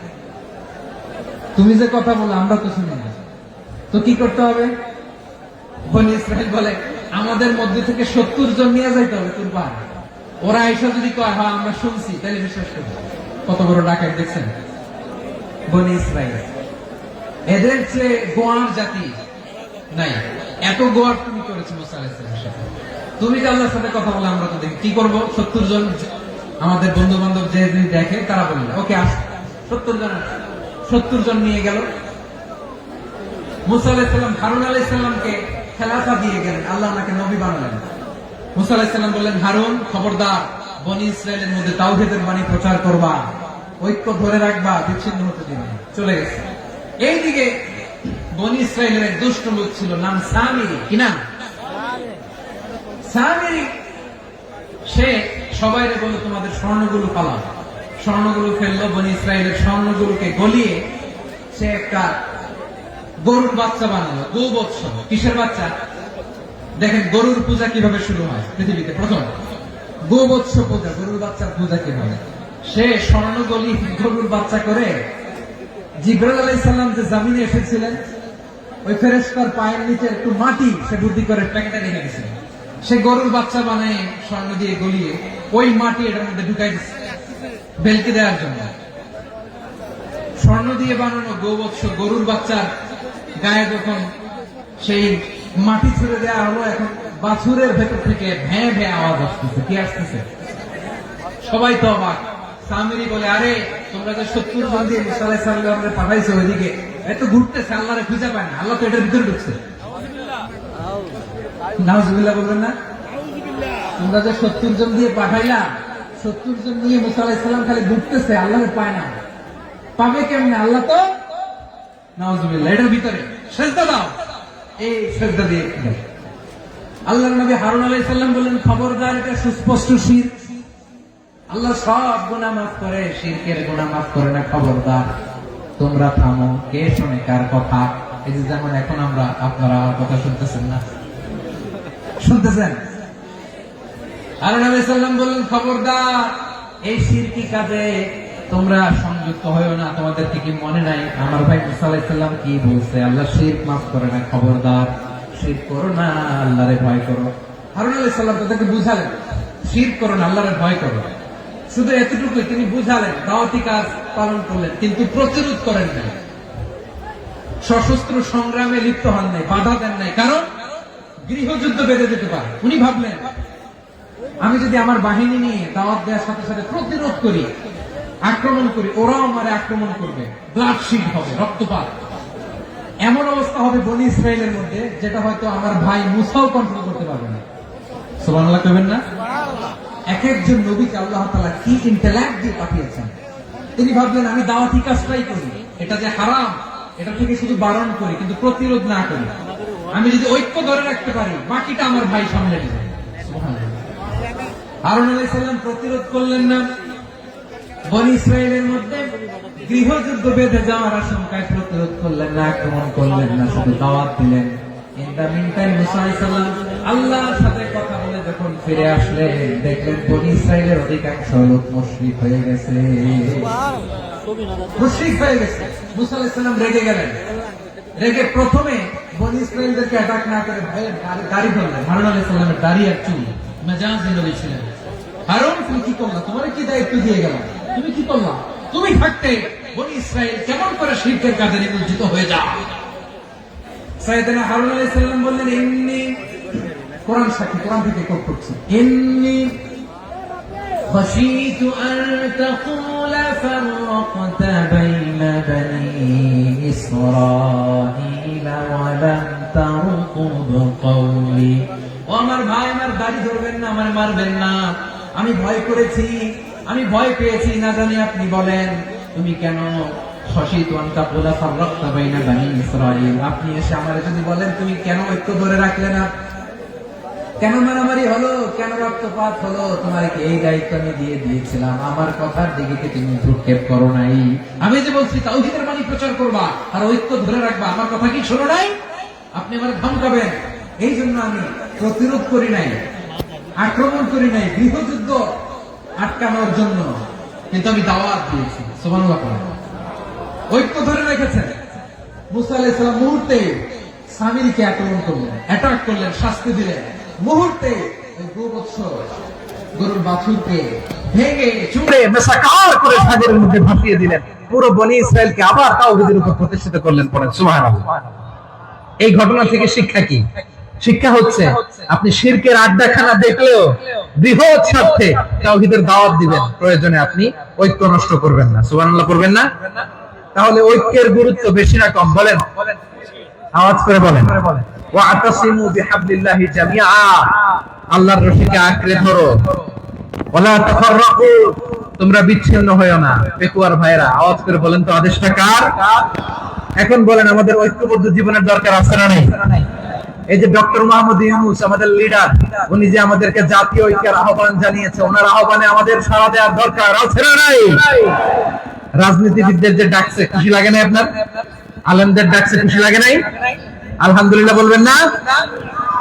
তুমি যে কথা বলো আমরা তো শুনি না, তো কি করতে হবে? বনি ইসরাইল বলে, আমাদের মধ্যে থেকে 70 জন নিয়ে যাইতে হবে তোর পাহাড়ে। ওরা এসে যদি কয় হ্যাঁ আমরা শুনছি, তাহলে বিশ্বাস করবো। কত বড় ডাকাত দেখছেন বনি ইসরাইল। এদের চেয়ে গোয়ার জাতি নাই। এত গোয়ার তুমি করেছো মুসা আলাইহিস সালামের সাথে। তুমি যে আল্লাহর সাথে কথা বলে আমরা তো দেখি, কি করবো? 70 জন আমাদের বন্ধু বান্ধব যে দেখে তারা বলল ওকে আস, 70 জন নিয়ে গেল। মুসা আলাইহিস সালাম হারুন আলাইহিস সালামকে খেলাফা দিয়ে গেলেন, আল্লাহ ওনাকে নবী বানালেন। মুসা আলাইহিস সালাম বললেন, হারুন খবরদার, বনি ইসরায়েলের মধ্যে তাওহীদের বাণী প্রচার করবা, ঐক্য ধরে রাখবা, বিচ্ছিন্ন হতে দিবে না। চলে গেছে। এইদিকে বনি ইসরায়েলের এক দুষ্ট লোক ছিল, নাম সামিরি। কি নাম? সামিরি। সে সবাইরে বলল তোমাদের স্বর্ণগুলো পালাও। স্বর্ণগুলো ফেললো, বনি ইসরায়েলের স্বর্ণগুলোকে গলিয়ে সে একটা গরুর বাচ্চা বানালো। গোবৎস। কিসের বাচ্চা? দেখেন গরুর পূজা কিভাবে শুরু হয় পৃথিবীতে প্রথম, গোবৎস পূজা, গরুর বাচ্চার পূজা কিভাবে। সে স্বর্ণগলি গরুর বাচ্চা করে জিবরাইল আলাইহিস সালাম যে জমিনে এসেছিলেন, ওই ফেরেশতার পায়ের নিচে একটু মাটি সে বুদ্ধি করে প্যাকেটে রেখে দিয়েছিল। সে গরুর বাচ্চা বানায় স্বর্ণ দিয়ে গলিয়ে ওই মাটি এটার মধ্যে ঢুকাই দিচ্ছে বেলকে দেওয়ার জন্য। স্বর্ণ দিয়ে বানানো গোবৎস গরুর বাচ্চার গায়ে যখন সেই মাটি ছুড়ে দেওয়া হলো, এখন বাছুরের ভেতর থেকে ভ্যাঁ ভ্যাঁ আওয়াজ আসতেছে। কি আসতেছে? সবাই তো অবাক। সামিরি বলে, আরে তোমরা যে 70 জন দিয়ে মুসা আলাইহিস সালামকে পাঠাইছো ওইদিকে, এত ঘুরতেছে, আল্লাহরে খুঁজে পায় না, আল্লাহ তো এটার ভিতরে ঢুকছে। নাউজুবিল্লাহ বলবেন না? তোমরা যে 70 জন দিয়ে পাঠাইলা, 70 জন দিয়ে মুসা আলাইহিস সালাম খালি ঘুরতেছে, আল্লাহরে পায় না। পাবে কেমনে? আল্লাহ তো নাউজুবিল্লাহ এটার ভিতরে। সেজদা দাও, এই সেজদা দিয়ে আল্লাহর নবী হারুন আলাইহিস সালাম বললেন, খবরদার, এটা সুস্পষ্ট শিরক। আল্লাহ সব গুনাহ মাফ করে, শিরকের গুনাহ মাফ করে না, খবরদার তোমরা থামো। কে শোনে কার কথা? এই যে যেমন এখন আপনারা আমার কথা শুনতেছেন না, শুনতেছেন? হারুন আলাইহিস সালাম বললেন, খবরদার, এই শিরকি কাজে তোমরা সংযুক্ত হয়ো না। তোমাদেরকে কি মনে নাই আমার ভাই মুসা আলাইহিস সালাম কি বলছে? আল্লাহ শিরক মাফ করে না, খবরদার শিরক করো না, আল্লাহরে ভয় করো। হারুন আলাইহিস সালাম তাদেরকে বুঝালেন, শিরক করো না, আল্লাহরে ভয় করো। শুধু এতটুকুই তিনি বুঝালেন, দাওয়াতি কাজ পালন করলেন, কিন্তু প্রতিরোধ করেন নাই, সশস্ত্র সংগ্রামে লিপ্ত হন নাই, বাধা দেন নাই, কারণ গৃহযুদ্ধ বেঁধে যেতে পারে। উনি ভাবলেন, আমি যদি আমার বাহিনী নিয়ে দাওয়াত দেওয়ার সাথে সাথে প্রতিরোধ করি, আক্রমণ করি, ওরাও আমারে আক্রমণ করবে, ব্লাডশিট হবে, রক্তপাত, এমন অবস্থা হবে বনি ইসরায়েলের মধ্যে, যেটা হয়তো আমার ভাই মুসাও কন্ট্রোল করতে পারবে না। সুবহানাল্লাহ কইবেন না? এক একজন নবীকে আল্লাহ তাআলা কি ইন্টেলেক্ট দিয়ে পাঠিয়েছেন। তিনি ভাবলেন, আমি দাওয়াতি কাজটাই করি, এটা যে হারাম এটা থেকে শুধু বারণ করি, কিন্তু প্রতিরোধ না করি। আমি যদি ঐক্য ধরে রাখতে পারি, বাকিটা আমার ভাই সামলে নেবে। সুবহানাল্লাহ। হারুন আলাইহিস সালাম প্রতিরোধ করলেন না, বনি ইসরায়েলের মধ্যে গৃহযুদ্ধ বেঁধে যাওয়ার আশঙ্কায় প্রতিরোধ করলেন না, আক্রমণ করলেন না, শুধু দাওয়াত দিলেন। ইন দা মিন টাইম মুসা আলাইহিস সালাম আল্লাহর সাথে কথা বলে যখন ফিরে আসলেন, দেখলেন বনি ইসরায়েলের অধিকাংশ লোক মুশরিক হয়ে গেছে। মুশরিক হয়ে গেছে। মুসা আলাইহিস সালাম রেগে গেলেন। রেগে প্রথমে বনি ইসরায়েলদেরকে অ্যাটাক না করে ভয়ে দাড়ি ধরলেন। হারুন আলাইহিস সালামের দাড়ি আর চুল মেজাজি নবী ছিলেন। হারুন, তুমি কি করলা? তোমার কি দায়িত্ব দিয়ে গেলাম, তুমি কি করলা? তুমি থাকতে বনি ইসরায়েল কেমন করে শিরকের কাজে নিমজ্জিত হয়ে যায়? সাইয়েদনা হারুন আলাইহিস সালাম বললেন, ইন্নী, কোরআন সাক্ষী, কোরআন থেকে কোট করছি, ইন্নী খাশীতু আন তাকুলা ফাররাকতা বাইনা বনি ইসরাঈল ওয়া লাম তারকুব কওলি। ও আমার ভাই, আমার দাড়ি ধরবেন না, আমার মারবেন না। আমি ভয় করেছি, আমি ভয় পেয়েছি, না জানি আপনি বলেন তুমি কেন খাশীতু আন তাকুলা ফাররাকতা বাইনা বনি ইসরাঈল, আপনি এসে আমারে যদি বলেন তুমি কেন ঐক্য ধরে রাখলে না, কেন মারামারি হলো, কেন রক্তপাত হলো, তোমার কি এই দায়িত্ব আমি দিয়ে দিয়েছিলাম? আমার কথার দিকে কি তুমি ভ্রুক্ষেপ করো নাই? আমি যে বলছি তাওহীদের বাণী প্রচার করবা আর ঐক্য ধরে রাখবা, আমার কথা কি শোনো নাই? আপনি আমার ধমকাবেন, এই জন্য আমি প্রতিরোধ করি নাই, আক্রমণ করি নাই, গৃহযুদ্ধ আটকানোর জন্য, কিন্তু আমি দাওয়াত দিয়েছি। সুবহানাল্লাহ। ঐক্য ধরে রেখেছেন। মুসা আলাইহিস সালাম মুহূর্তে সামিরীকে আক্রমণ করলেন, অ্যাটাক করলেন, শাস্তি দিলেন। মুহূর্তে ওই গোবৎস গরুর বাছুরকে ভেঙে চুড়ে মেসাকার করে সাগরের মধ্যে ভাসিয়ে দিলেন। পুরো বনি ইসরায়েলকে আবার তাওহীদের উপর প্রতিষ্ঠিত করলেন। পড়েন সুবহানাল্লাহ। এই ঘটনা থেকে শিক্ষা কি? শিক্ষা হচ্ছে, আপনি শিরকের আড্ডাখানা দেখলেও বৃহৎ স্বার্থে তাওহীদের দাওয়াত দিবেন, প্রয়োজনে আপনি ঐক্য নষ্ট করবেন না। সুবহানাল্লাহ করবেন না? তাহলে ঐক্যের গুরুত্ব বেশি না কম? বলেন, আওয়াজ করে বলেন। ওয়াতাসিমু বিহাবলিল্লাহি জামিআ, আল্লাহর রশিকে আঁকড়ে ধরো। ওয়ালা তাফাররাকু, তোমরা বিচ্ছিন্ন হয়ো না। পেকুয়ার ভাইরা আওয়াজ করে বলেন তো, আদেশটা কার? এখন বলেন, আমাদের ঐক্যবদ্ধ জীবনের দরকার আছে না নেই? এই যে ডক্টর মোহাম্মদ ইউনূস আমাদের লিডার, উনি যে আমাদেরকে জাতীয় ঐক্যের আহ্বান জানিয়েছে, ওনার আহ্বানে আমাদের সাড়া দেওয়ার দরকার আছে না নাই? রাজনীতিবিদদের যে ডাকছে, খুশি লাগে না আপনার? আলেমদের ডাকছে, খুশি লাগে নাই? আলহামদুলিল্লাহ বলবেন না?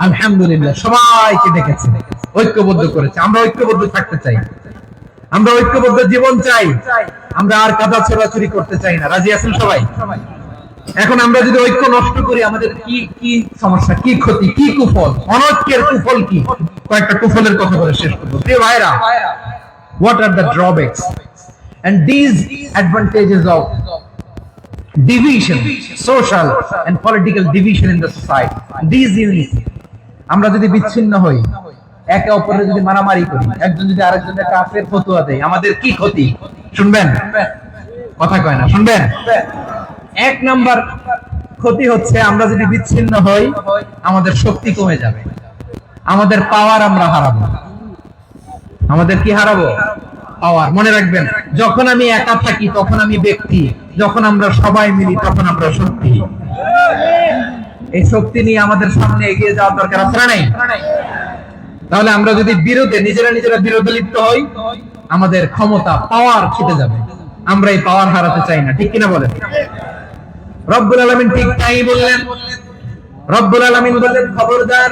আলহামদুলিল্লাহ, সবাইকে ডেকেছে, ঐক্যবদ্ধ করেছে। আমরা ঐক্যবদ্ধ থাকতে চাই, আমরা ঐক্যবদ্ধ জীবন চাই, আমরা আর কাদা ছোড়াছুরি করতে চাই না। রাজি আছেন সবাই? এখন আমরা যদি ঐক্য নষ্ট করি, আমাদের কি কি সমস্যা, কি ক্ষতি, কি কুফল? অনৈক্যের কুফল কি? কয়েকটা কুফলের কথা বলে শেষ করব। প্রিয় ভাইরা, what are the drawbacks and these advantages of division, social and political division in the society, these unity? আমরা যদি বিচ্ছিন্ন হই, একে অপরের যদি মারামারি করি, একজন যদি আরেকজনের কাফের ফতোয়া দেয়, আমাদের কি ক্ষতি? শুনবেন? কথা কয় না, শুনবেন? এক নাম্বার ক্ষতি হচ্ছে আমরা যদি বিচ্ছিন্ন হই, আমাদের শক্তি কমে যাবে, আমাদের পাওয়ার আমরা হারাবো। আমাদের কি হারাবো? পাওয়ার। মনে রাখবেন, যখন আমি একা থাকি তখন আমি ব্যক্তি, যখন আমরা সবাই মিলি তখন আমরা শক্তি। এই শক্তি নিয়ে আমাদের সামনে এগিয়ে যাওয়ার দরকার আছে না নাই? তাহলে আমরা যদি বিরোধে নিজেরা বিরোধে লিপ্ত হই, আমাদের ক্ষমতা, পাওয়ার ছুটে যাবে। আমরা এই পাওয়ার হারাতে চাই না, ঠিক কিনা বলেন? রব্বুল আলামিন ঠিক তাই বললেন। রব্বুল আলামিন বললেন, খবরদার,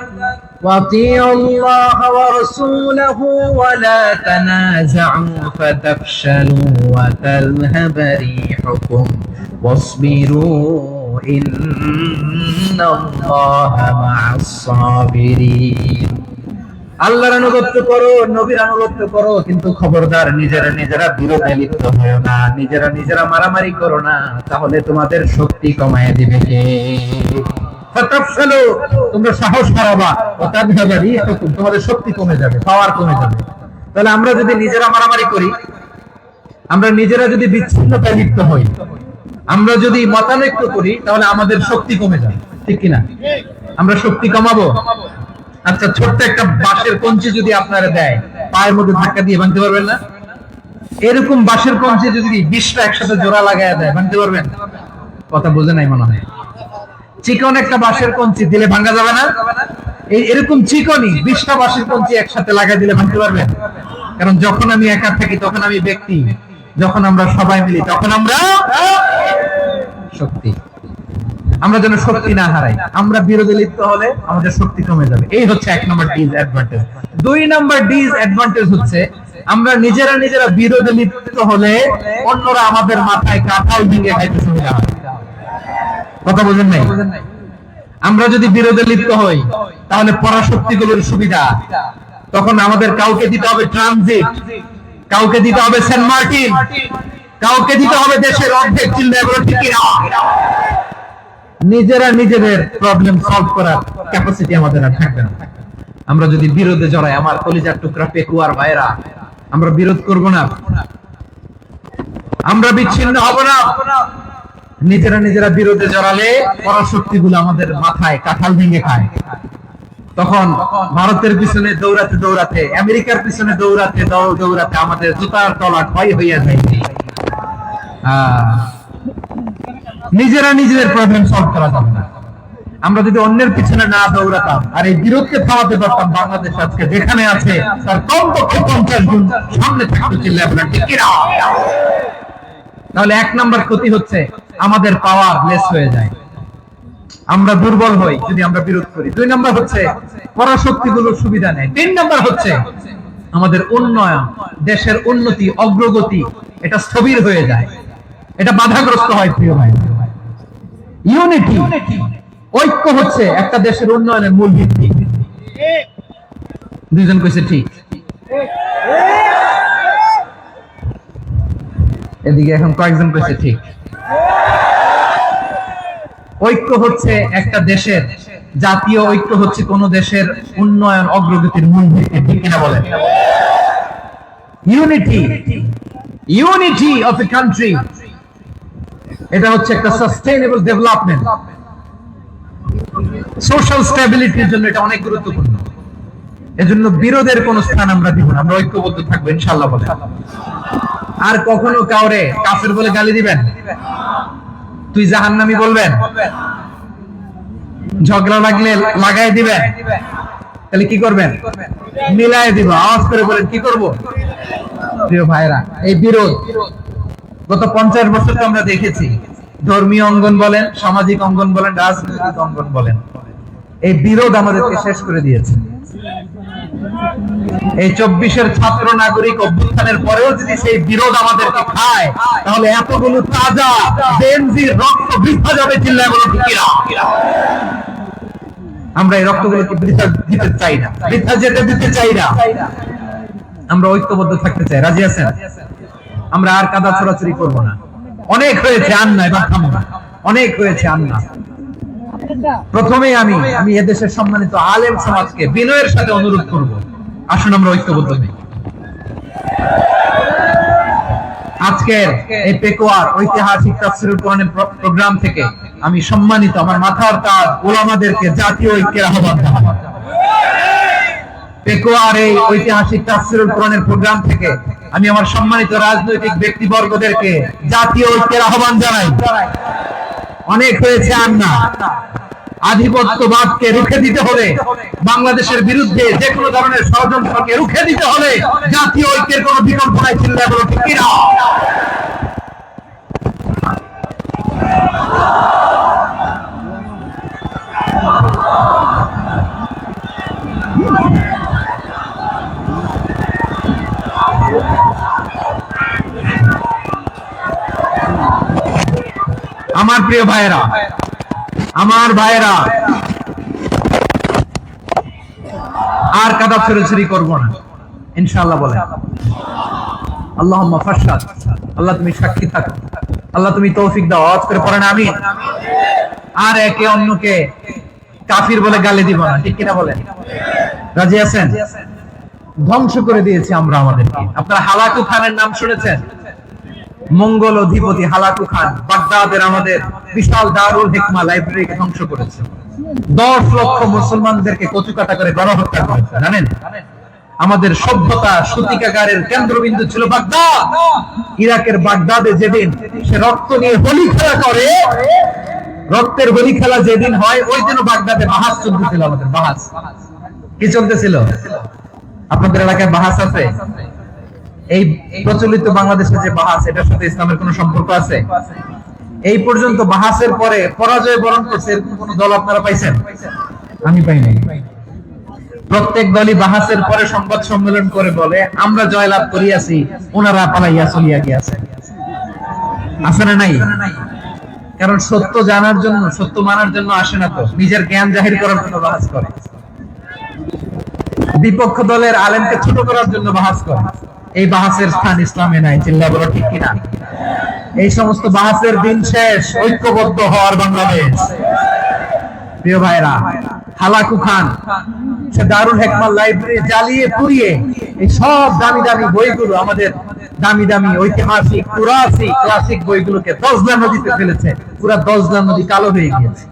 ওয়াতিউল্লাহ ওয়া রাসূলাহু ওয়া লা তানাযাউ ফাতাফশালু ওয়া তাযহাবা রিহুকুম ওয়াসবিরু ইন্নাল্লাহা মা'আস সাবিরিন। আল্লাহর আনুগত্য করো, নবীর আনুগত্য করো, কিন্তু খবরদার নিজেরা বিরোধে লিপ্ত হয়ো না, নিজেরা মারামারি করো না, তাহলে তোমাদের শক্তি কমায় দিবে কে? ফাতাফশালু, তোমরা সাহস হারাবা, ওয়া তাযহাবা রিহুকুম, তোমাদের শক্তি কমে যাবে, পাওয়ার কমে যাবে। তাহলে আমরা যদি নিজেরা মারামারি করি, আমরা নিজেরা যদি বিচ্ছিন্নতায় লিপ্ত হই, আমরা যদি মতানৈক্য করি, তাহলে আমাদের শক্তি কমে যাবে, ঠিক কিনা? আমরা শক্তি কমাবো। আচ্ছা, ছোট্ট একটা বাঁশের কঞ্চি যদি আপনারা দেয়, পায়ের মধ্যে ধাক্কা দিয়ে ভাঙতে পারবেন না? এরকম বাঁশের কঞ্চি যদি 20টা একসাথে জোড়া লাগায় দেয়, ভাঙতে পারবেন? কথা বোঝে নাই মনে হয়। চিকন একটা বাঁশের কঞ্চি দিলে ভাঙা যাবে না? এরকম চিকনই 20টা বাঁশের কঞ্চি একসাথে লাগাই দিলে ভাঙতে পারবেন? কারণ যখন আমি একা থাকি তখন আমি ব্যক্তি, যখন আমরা সবাই মিলি তখন আমরা শক্তি। আমরা যেন শক্তি না হারাই। আমরা বিরোধে লিপ্ত হলে আমাদের শক্তি কমে যাবে। এই হচ্ছে 1 নম্বর ডিসঅ্যাডভান্টেজ। 2 নম্বর ডিসঅ্যাডভান্টেজ হচ্ছে আমরা নিজেরা বিরোধে লিপ্ত হলে অন্যরা আমাদের মাথায় কাঁঠাল ভেঙে খাইতে সুবিধা হয়। কথা বোঝেন নাই? আমরা যদি বিরোধে লিপ্ত হই, তাহলে পরাশক্তিগুলোর সুবিধা, তখন আমাদের কাউকে দিতে হবে ট্রানজিট, কাউকে দিতে হবে সেন্ট মার্টিন, কাউকে দিতে হবে দেশের অর্ধেক চিল্লায় বলে ঠিক কিনা? নিজেদের প্রবলেম সলভ করার ক্যাপাসিটি আমাদের আর থাকবে না। আমরা যদি বিরোধে জড়াই, আমার কলিজার টুকরা পেকুয়ার ভাইরা, আমরা বিরোধ করব না, আমরা বিচ্ছিন্ন হব না। নিজেরা বিরোধে জড়ালে পরাশক্তিগুলো আমাদের মাথায় কাঁঠাল ভেঙে খায়। তখন ভারতের পিছনে দৌড়াতে, আমেরিকার পিছনে দৌড়াতে আমাদের জুতার তলা ক্ষয় হইয়া যাইবে। নিজেদের প্রবলেম সলভ করা যাবে না। আমরা যদি অন্যের পিছনে না দৌড়াতাম আর এই বিরোধকে থামাতে পারতাম, বাংলাদেশ আজকে যেখানে আছে তার কমপক্ষে 50 গুণ সামনে থাকতে চিল্লা আপনার ঠিক কিনা? তাহলে 1 নম্বর ক্ষতি হচ্ছে আমাদের পাওয়ার লেস হয়ে যায়, আমরা দুর্বল হই যদি আমরা বিরোধ করি। 2 নম্বর হচ্ছে পরাশক্তিগুলোর সুবিধা নেই। 3 নম্বর হচ্ছে আমাদের উন্নয়ন, দেশের উন্নতি, অগ্রগতি, এটা স্থবির হয়ে যায়, এটা বাধাগ্রস্ত হয়। প্রিয় ভাই, ইউনিটি, ঐক্য হচ্ছে একটা দেশের উন্নয়নের মূল ভিত্তি। দুইজন কইছে ঠিক। এদিকে এখন কয়েকজন কইছে ঠিক। ঐক্য হচ্ছে একটা দেশের, জাতীয় ঐক্য হচ্ছে কোন দেশের উন্নয়ন, অগ্রগতির মূল ভিত্তি, ঠিক কিনা বলেন? ইউনিটি অফ এ কান্ট্রি, এটা হচ্ছে একটা সাস্টেইনেবল ডেভেলপমেন্ট, সোশ্যাল স্ট্যাবিলিটির জন্য এটা অনেক গুরুত্বপূর্ণ। এজন্য বিরোধের কোন স্থান আমরা দিব না, আমরা ঐক্যবদ্ধ থাকবো ইনশাআল্লাহ বলে। আর কখনো কাউরে কাফের বলে গালি দিবেন, তুই জাহান্নামী বলবেন, ঝগড়া লাগলে লাগাই দিবেন, তাহলে কি করবেন? মিলাই দিব। আওয়াজ করে বলেন কি করব? প্রিয় ভাইরা, এই বিরোধ গত 50 বছর তো আমরা দেখেছি। ধর্মীয় অঙ্গন বলেন, সামাজিক অঙ্গন বলেন, রাজনৈতিক অঙ্গন বলেন, এই বিরোধ আমাদেরকে শেষ করে দিয়েছে। এই 24-এর ছাত্র নাগরিক অভ্যুত্থানের পরেও যদি সেই বিরোধ আমাদেরকে খায়, তাহলে এতগুলো তাজা জেনজির রক্ত বৃথা যাবে, চিল্লায় বলে ঠিক কিনা? আমরা এই রক্তগুলোকে বৃথা দিতে চাই না, বৃথা যেতে দিতে চাই না। আমরা ঐক্যবদ্ধ থাকতে চাই। রাজি আছেন? আমরা আর কাদা ছোড়াছুড়ি করবো না। অনেক হয়েছে, আন্না, এবার থামো না। অনেক হয়েছে, আন্না। প্রথমেই আমি এদেশের সম্মানিত আলেম সমাজকে বিনয়ের সাথে অনুরোধ করব, আসুন আমরা ঐক্যবদ্ধ হই। আজকের এই পেকুয়ার ঐতিহাসিক তাফসীরুল কোরআনের প্রোগ্রাম থেকে আমি সম্মানিত আমার মাথার তাজ উলামাদেরকে জাতীয় ঐক্যের আহ্বান জানাই। পেকুয়ার এই ঐতিহাসিক তাফসীরুল কোরআনের প্রোগ্রাম থেকে আমি আমার সম্মানিত রাজনৈতিক ব্যক্তিবর্গদেরকে জাতীয় ঐক্যের আহ্বান জানাই। অনেক হয়েছে আর না, আধিপত্যবাদকে রুখে দিতে হলে, বাংলাদেশের বিরুদ্ধে যে কোনো ধরনের ষড়যন্ত্রকে রুখে দিতে হলে জাতীয় ঐক্যের কোনো বিকল্প নাই। চিল্লায় বলো ঠিক কিনা? আমার প্রিয় ভাইয়েরা, আমার ভাইয়েরা, আর কাদা ছড়াছড়ি করব না ইনশাআল্লাহ। বলেন আল্লাহুম্মা ফাশহাদ। আল্লাহ তুমি সাক্ষী থাকো, আল্লাহ তুমি তৌফিক দাও। আওয়াজ করে পড়েন আমিন। আর একে অন্যকে কাফির বলে গালি দিব না, ঠিক কিনা বলেন? রাজি আছেন? ধ্বংস করে দিয়েছি আমরা আমাদেরকে। আপনারা হালাকু খানের নাম শুনেছেন? মঙ্গল অধিপতি হালাকু খান বাগদাদের আমাদের বিশাল দারুল হিকমা লাইব্রেরিকে ধ্বংস করেছে। 10 লক্ষ মুসলমানদেরকে কচুকাটা করে গণহত্যা করেছে। জানেন, আমাদের সভ্যতা সূতিকাগারের কেন্দ্রবিন্দু ছিল বাগদাদ। ইরাকের বাগদাদে যেদিন সে রক্ত নিয়ে হোলি খেলা করে, রক্তের হোলি খেলা যেদিন হয়, ওই দিন বাগদাদে বাহাস চলতেছিল। আমাদের বাহাস কি চলতেছিল? আপনাদের এলাকায় বাহাস আছে? এই প্রচলিত বাংলাদেশের যে বাহাস, এটার সাথে ইসলামের কোন সম্পর্ক আছে? এই পর্যন্ত বাহাসের পরে পরাজয় বরণ করছে কোন দল আপনারা পাইছেন? আমি পাই নাই। প্রত্যেক দলই বাহাসের পরে সংবাদ সম্মেলন করে বলে আমরা জয়লাভ করিয়াছি, ওনারা পালাইয়া চলিয়া গিয়াছে। আছে না নাই? কারণ সত্য জানার জন্য, সত্য মানার জন্য আসে না, তো নিজের জ্ঞান জাহির করার জন্য বাহাস করে। বিপক্ষ দলের আলেমকে ছোট করার জন্য বাহাস করে। এই বাহাসের স্থান ইসলামে নাই। চিল্লা বলো ঠিক কিনা? এই সমস্ত বাহাসের দিন শেষ। ঐক্যবদ্ধ হওয়ার বাংলাদেশ। প্রিয় ভাইরা, হালাকু খান সে দারুল হিকমা লাইব্রেরি জ্বালিয়ে পুড়িয়ে এই সব দামি দামি বইগুলো, আমাদের দামি দামি ঐতিহাসিক ক্লাসিক বইগুলোকে দজলা নদীতে ফেলেছে। পুরা দজলা নদী কালো হয়ে গিয়েছে।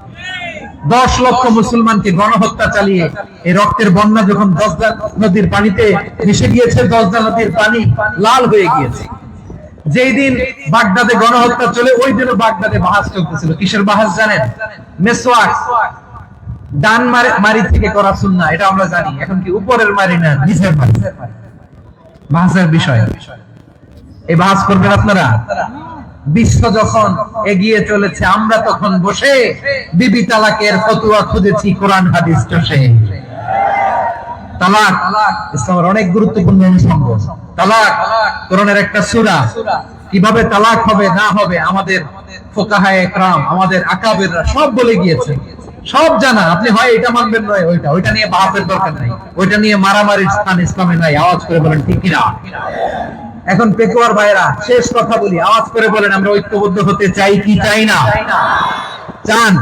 10 লক্ষ মুসলমানকে গণহত্যা চালিয়ে এই রক্তের বন্যা যখন দজলা নদীর পানিতে মিশে গিয়েছে, দজলা নদীর পানি লাল হয়ে গিয়েছে। যেই দিন বাগদাদে গণহত্যা চলে, ওই দিনও বাগদাদে বাহাস চলতেছিল। কিসের বাহাস জানেন? মেসওয়াক, ডান মারি থেকে করা সুন্নাহ, এটা আমরা জানি। এখন কি উপরের মারি না নিচের মারি? বাহাসের বিষয়। এই বাহাস করবেন আপনারা? বিশ্ব যখন এগিয়ে চলেছে, আমরা তখন বসে বিবি তালাকের ফতোয়া খুঁজেছি কোরআন হাদিস চষে। তালাক ইসলামের অনেক গুরুত্বপূর্ণ অনুষঙ্গ। তালাক কোরআনের একটা সূরা। কিভাবে তালাক হবে না হবে আমাদের ফুকাহায়ে ইকরাম, আমাদের আকাবেররা সব বলে গিয়েছে, সব জানা। আপনি হয় এটা মানবেন নয় ওইটা নিয়ে বাহাসের দরকার নাই, ওইটা নিয়ে মারামারির স্থান ইসলামে নাই। আওয়াজ করে বলেন ঠিক কিনা? এখন পেকুয়ার ভাইরা, শেষ কথা বলি, আওয়াজ করে বলেন আমরা ঐক্যবদ্ধ হতে চাই কি চাই না? চান?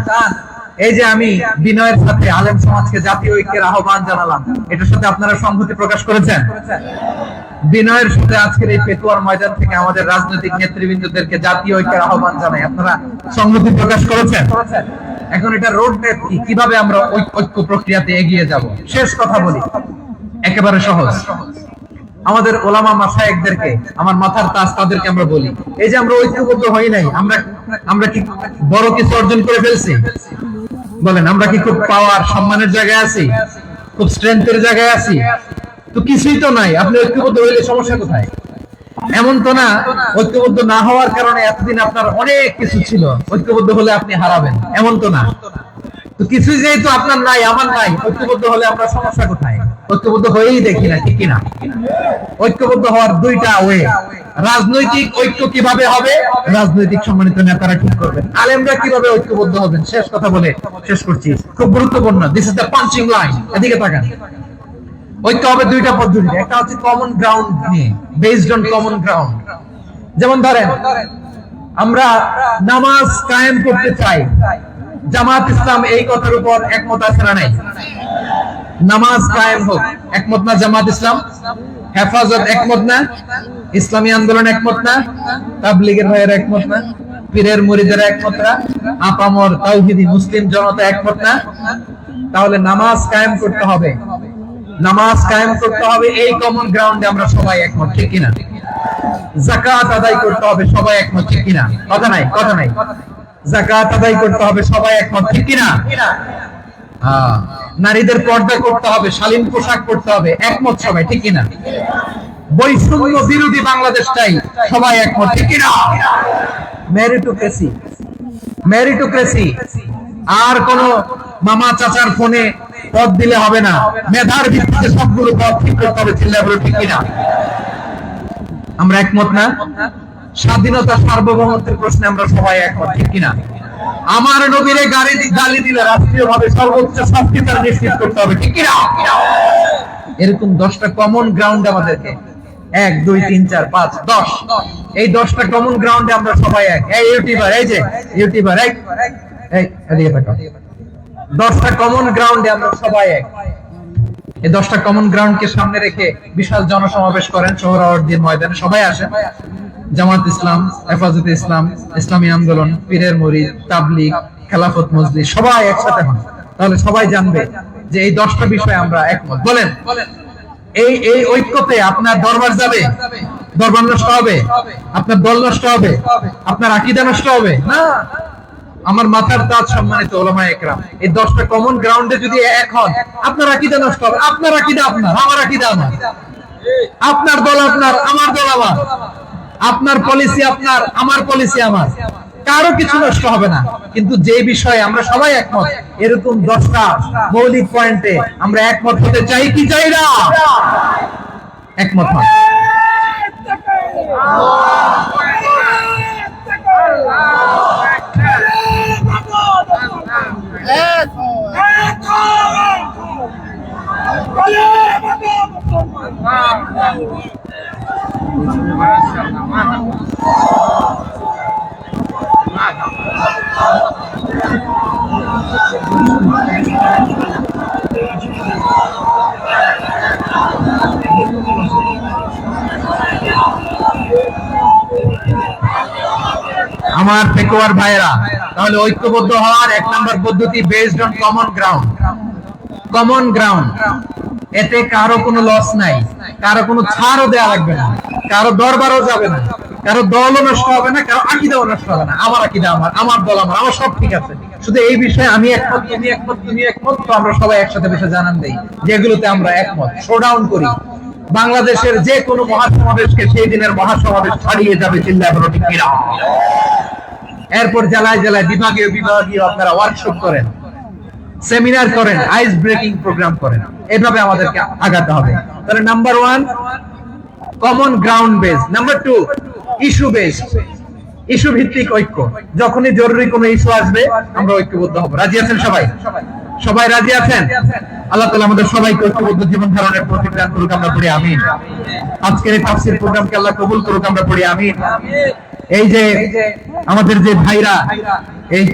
এই যে আমি বিনয়ের সাথে আলেম সমাজকে জাতীয় ঐক্যের আহ্বান জানালাম, এটার সাথে আপনারা সংহতি প্রকাশ করেছেন? বিনয়ের সাথে আজকের এই পেকুয়ার ময়দান থেকে আমাদের রাজনৈতিক নেতৃবৃন্দদেরকে জাতীয় ঐক্যের আহ্বান জানাই, আপনারা সংহতি প্রকাশ করেছেন? এখন এটা রোড ম্যাপ কি, কিভাবে আমরা ঐক্য প্রক্রিয়াতে এগিয়ে যাব? শেষ কথা বলি, একেবারে সহজ। আমাদের ওলামা মাশায়েখদেরকে, আমার মাথার তাজ তাদেরকে আমরা বলি, এই যে আমরা ঐক্যবদ্ধ হই নাই, আমরা কি বড় কিছু অর্জন করে ফেলছি? বলেন, আমরা কি খুব পাওয়ার সম্মানের জায়গায় আছি? খুব স্ট্রেংথের জায়গায় আছি? তো কিছুই তো নাই। আপনি ঐক্যবদ্ধ হইলে সমস্যা কোথায়? এমন তো না ঐক্যবদ্ধ না হওয়ার কারণে এতদিন আপনার অনেক কিছু ছিল, ঐক্যবদ্ধ হলে আপনি হারাবেন, এমন তো না। তো কিছুই যেহেতু আপনার নাই, আমার নাই, ঐক্যবদ্ধ হলে আমরা সমস্যা কোথায়? ঐক্যবদ্ধ হয়েই দেখি না, ঠিক কিনা? ঐক্যবদ্ধ হওয়ার দুইটা ওয়ে। রাজনৈতিক ঐক্য কিভাবে হবে? রাজনৈতিক সম্মানিত নেতারা ঠিক করবেন। আলেমরা কিভাবে ঐক্যবদ্ধ হবেন? শেষ কথা বলে শেষ করছি, খুব গুরুত্বপূর্ণ। This is the punching line. এদিকে তাকান। ঐক্য হবে দুইটা পদ্ধতিতে। একটা হচ্ছে কমন গ্রাউন্ড নিয়ে, বেসড অন কমন গ্রাউন্ড। যেমন ধরেন আমরা নামাজ কায়েম করতে চাই, জামাত ইসলাম এই কথার উপর একমত আছে না নাই? নামাজ কায়েম হোক, একমত না জামাত ইসলাম? হেফাজত একমত না? ইসলামী আন্দোলন একমত না? তাবলীগের ভাইয়েরা একমত না? পীরের মুরিদেরা একমত না? আপামর তাওহীদি মুসলিম জনতা একমত না? তাহলে নামাজ কায়েম করতে হবে, নামাজ কায়েম করতে হবে, এই কমন গ্রাউন্ডে আমরা সবাই একমত, ঠিক কিনা? যাকাত আদায় করতে হবে, সবাই একমত, ঠিক কিনা? কথা নাই, কথা নাই। যাকাত আদায় করতে হবে, সবাই একমত, ঠিক কিনা? নারীদের পর্দা করতে হবে, শালীন পোশাক করতে হবে, একমত সবাই, ঠিক কিনা? বৈষম্য বিরোধী বাংলাদেশ চাই, সবাই একমত, ঠিক কিনা? মেরিটোক্রেসি, মেরিটোক্রেসি, আর কোন মামা চাচার ফোনে পদ দিলে হবে না, মেধার ভিত্তিতে সবগুলো পদ ঠিক করতে হবে, চিল্লায় বলো ঠিক কিনা? আমরা একমত না? স্বাধীনতা সার্বভৌমত্বের প্রশ্নে আমরা সবাই একমত, ঠিক কিনা? আমার নবীরে গালি দিলে রাষ্ট্রীয়ভাবে সর্বোচ্চ শাস্তি তার নিশ্চিত করতে হবে, ঠিক কিনা? এরকম 10টা কমন গ্রাউন্ড আমাদেরকে, 1 2 3 4 5 10, এই 10টা কমন গ্রাউন্ডে আমরা সবাই এক। এই ইউটিউবার, এই যে ইউটিউবার, এই এদিকে তাকাও, 10টা কমন গ্রাউন্ডে আমরা সবাই এক। এই 10টা কমন গ্রাউন্ডকে সামনে রেখে বিশাল জনসমাবেশ করেন সোহরাওয়ার্দীর ময়দানে, সবাই আসেন। জামাত ইসলাম, হেফাজতে ইসলাম, ইসলামী আন্দোলন, পীরের মুরিদ, তাবলীগ, খেলাফত মজলিস, সবাই একসাথে হন, তাহলে সবাই জানবে যে এই 10টা বিষয়ে আমরা একমত। বলেন, এই এই ঐক্যতে আপনার দরবার যাবে? দরবার নষ্ট হবে? আপনার দল নষ্ট হবে? আপনার আকীদা নষ্ট হবে? না। আমার মাথার তাজ সম্মানিত উলামায়ে কেরাম, এই 10টা কমন গ্রাউন্ডে যদি এক হন, আপনার আকীদা নষ্ট হবে? আপনার আকীদা আপনার, আমার আকীদা আমার, আপনার দল আপনার, আমার দল আমার, আপনার পলিসি আপনার, আমার পলিসি আমার, কারো কিছু নষ্ট হবে না। কিন্তু যে বিষয়ে আমরা সবাই একমত, এরকম 10টা মৌলিক পয়েন্টে আমরা একমত হতে চাই কি চাই না? একমত হন। আমার পেকুয়ার ভাইরা, তাহলে ঐক্যবদ্ধ হওয়ার 1 নম্বর পদ্ধতি based on common ground. Common ground, এতে কারো কোনো লস নাই, কারো কোনো ছাড়ও দেয়া লাগবে না, কারো দরবারও যাবে না, কারো দলও নষ্ট হবে না, কারো আকীদাও নষ্ট হবে না। আমার আকীদা আমার, আমার দল আমার, আমার সব ঠিক আছে। শুধু এই বিষয়ে আমি একমত, তুমি একমত, তুমি একমত, তো আমরা সবাই একসাথে বসে জানান দেই যেগুলোতে আমরা একমত, শোডাউন করি। বাংলাদেশের যে কোনো মহাসমাবেশকে সেই দিনের মহাসমাবেশ ছাড়িয়ে যাবে, চিল্লায় বলো ঠিক কিনা? এরপর জেলায় জেলায় বিভাগীয় বিভাগীয় আপনারা ওয়ার্কশপ করেন, সেমিনার করেন, আইস ব্রেকিং প্রোগ্রাম করেন, এভাবে আমাদেরকে আগাতে হবে। তাহলে number 1 common ground base, number 2 issue base, issue ভিত্তিক ঐক্য। যখনই জরুরি কোনো ইস্যু আসবে আমরা ঐক্যবদ্ধ হব। রাজি আছেন সবাই? সবাই রাজি আছেন? আল্লাহ তাআলা আমাদের সবাইকে ঐক্যবদ্ধ জীবন ধারণের তৌফিক দান করুক, আমরা পড়ি আমিন। আজকের এই তাফসীর প্রোগ্রামকে আল্লাহ কবুল করুক, আমরা পড়ি আমিন। এই যে আমাদের যে ভাইরা এই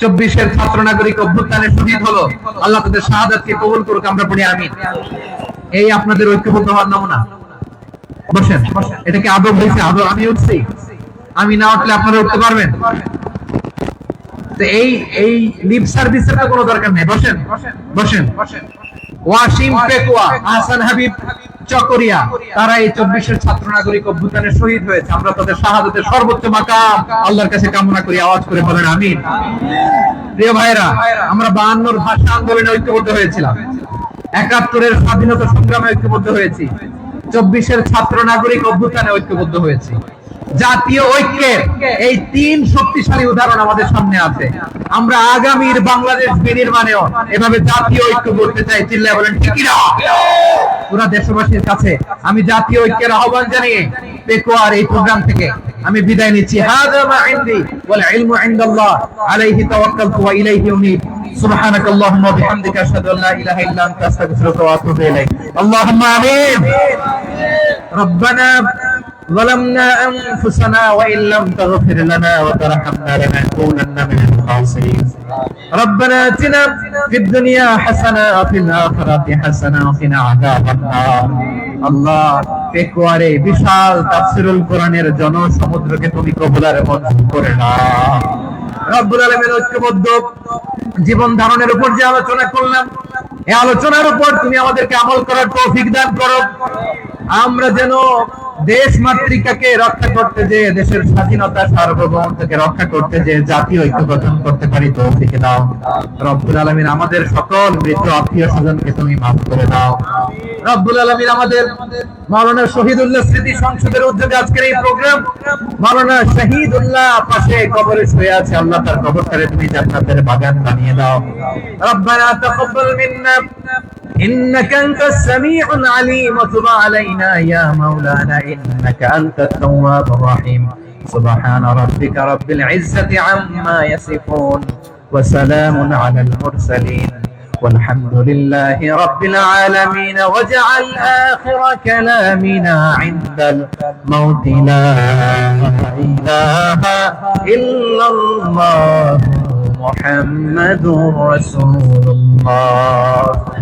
24-এর ছাত্র নাগরিক অভ্যুত্থানে শহীদ হলো, আল্লাহ তাদের শাহাদাতকে কবুল করুক, আমরা পড়ি আমিন। এই আপনাদের ঐক্যবদ্ধ হওয়ার নমুনা। বসেন, এটা কি আদব হয়েছে? আদব আমি উঠছি, আমি না উঠলে আপনারা উঠতে পারবেন? তো এই লিপ সার্ভিসের তো কোনো দরকার নেই। বসেন বসেন। ওয়াসিম পেকুয়া, আহসান হাবিব চকরিয়া, তারা এই 24-এর ছাত্র নাগরিক অভ্যুত্থানে শহীদ হয়েছে। আমরা তাদের শাহাদাতের সর্বোচ্চ মাকাম আল্লাহর কাছে কামনা করি, আওয়াজ করে বলেন আমিন। প্রিয় ভাইরা, আমরা 52-র ভাষা আন্দোলনে ঐক্যবদ্ধ হয়েছিলাম, 71-এর স্বাধীনতা সংগ্রামে ঐক্যবদ্ধ হয়েছি, 24-এর ছাত্র নাগরিক অভ্যুত্থানে ঐক্যবদ্ধ হয়েছি। জাতীয় ঐক্যের এই 3 শক্তিশালী উদাহরণ আমাদের সামনে আছে। আমরা আগামীর বাংলাদেশ বিনির্মাণেও এভাবে জাতীয় ঐক্য করতে চাই, চিল্লায় বলেন ঠিক কিনা? পুরা দেশবাসীর কাছে আমি জাতীয় ঐক্যের আহ্বান জানিয়ে পেকুয়ার এই প্রোগ্রাম থেকে আমি বিদায় নিচ্ছি। হাযা মা ইনদি ওয়াল ইলমু ইনদাল্লাহ, আলাইহি তাওয়াক্কালতু ওয়া ইলাইহি উনীব। সুবহানাকাল্লাহুম্মা ওয়া বিহামদিকা আশহাদু আল্লা ইলাহা ইল্লা আনতা আস্তাগফিরুকা ওয়া আতুবু ইলাইক। আল্লাহুম্মা আমিন। রব্বানা ظلمنا أنفسنا وإن لم تغفر لنا وترحمنا لنكونن من الخاسرين ربنا آتنا في الدنيا حسنة وفي الآخرة حسنة وقنا عذاب النار আল্লাহ পেকুয়ারে বিশাল তাফসীরুল কোরআনের জনসমুদ্রকে তুমি কবুলার মঞ্জুর করে নাও রব্বুল আলামিন ঐক্যবদ্ধ জীবন ধারণের উপর যে আলোচনা করলাম এই আলোচনার উপর তুমি আমাদেরকে আমল করার তৌফিক দান করো আমরা যেন দেশ মাতৃকাকে রক্ষা করতে যে দেশের স্বাধীনতা সার্বভৌমত্বকে রক্ষা করতে যে জাতীয় ঐক্য গঠন করতে পারি তৌফিক দাও রব্বুল আলামিন আমাদের সকল মৃত আত্মীয় স্বজনকে তুমি মাফ করে দাও রব্বুল আলামিন আমাদের মাওলানা শহীদুল্লাহ স্মৃতি সংসদের উদ্যোগে আজকের এই প্রোগ্রাম মাওলানা শহীদুল্লাহ পাশে কবরে শুয়ে আছে আল্লাহ তার কবরটারে তুমি জান্নাতের বাগান বানিয়ে দাও রব্বানা তাকাব্বাল মিন্না إنك أنت السميع العليم وتب علينا يا مولانا إنك أنت التواب الرحيم سبحان ربك رب العزة عما يصفون وسلام على المرسلين والحمد لله رب العالمين واجعل آخر كلامنا عند الموت لا إله إلا الله محمد رسول الله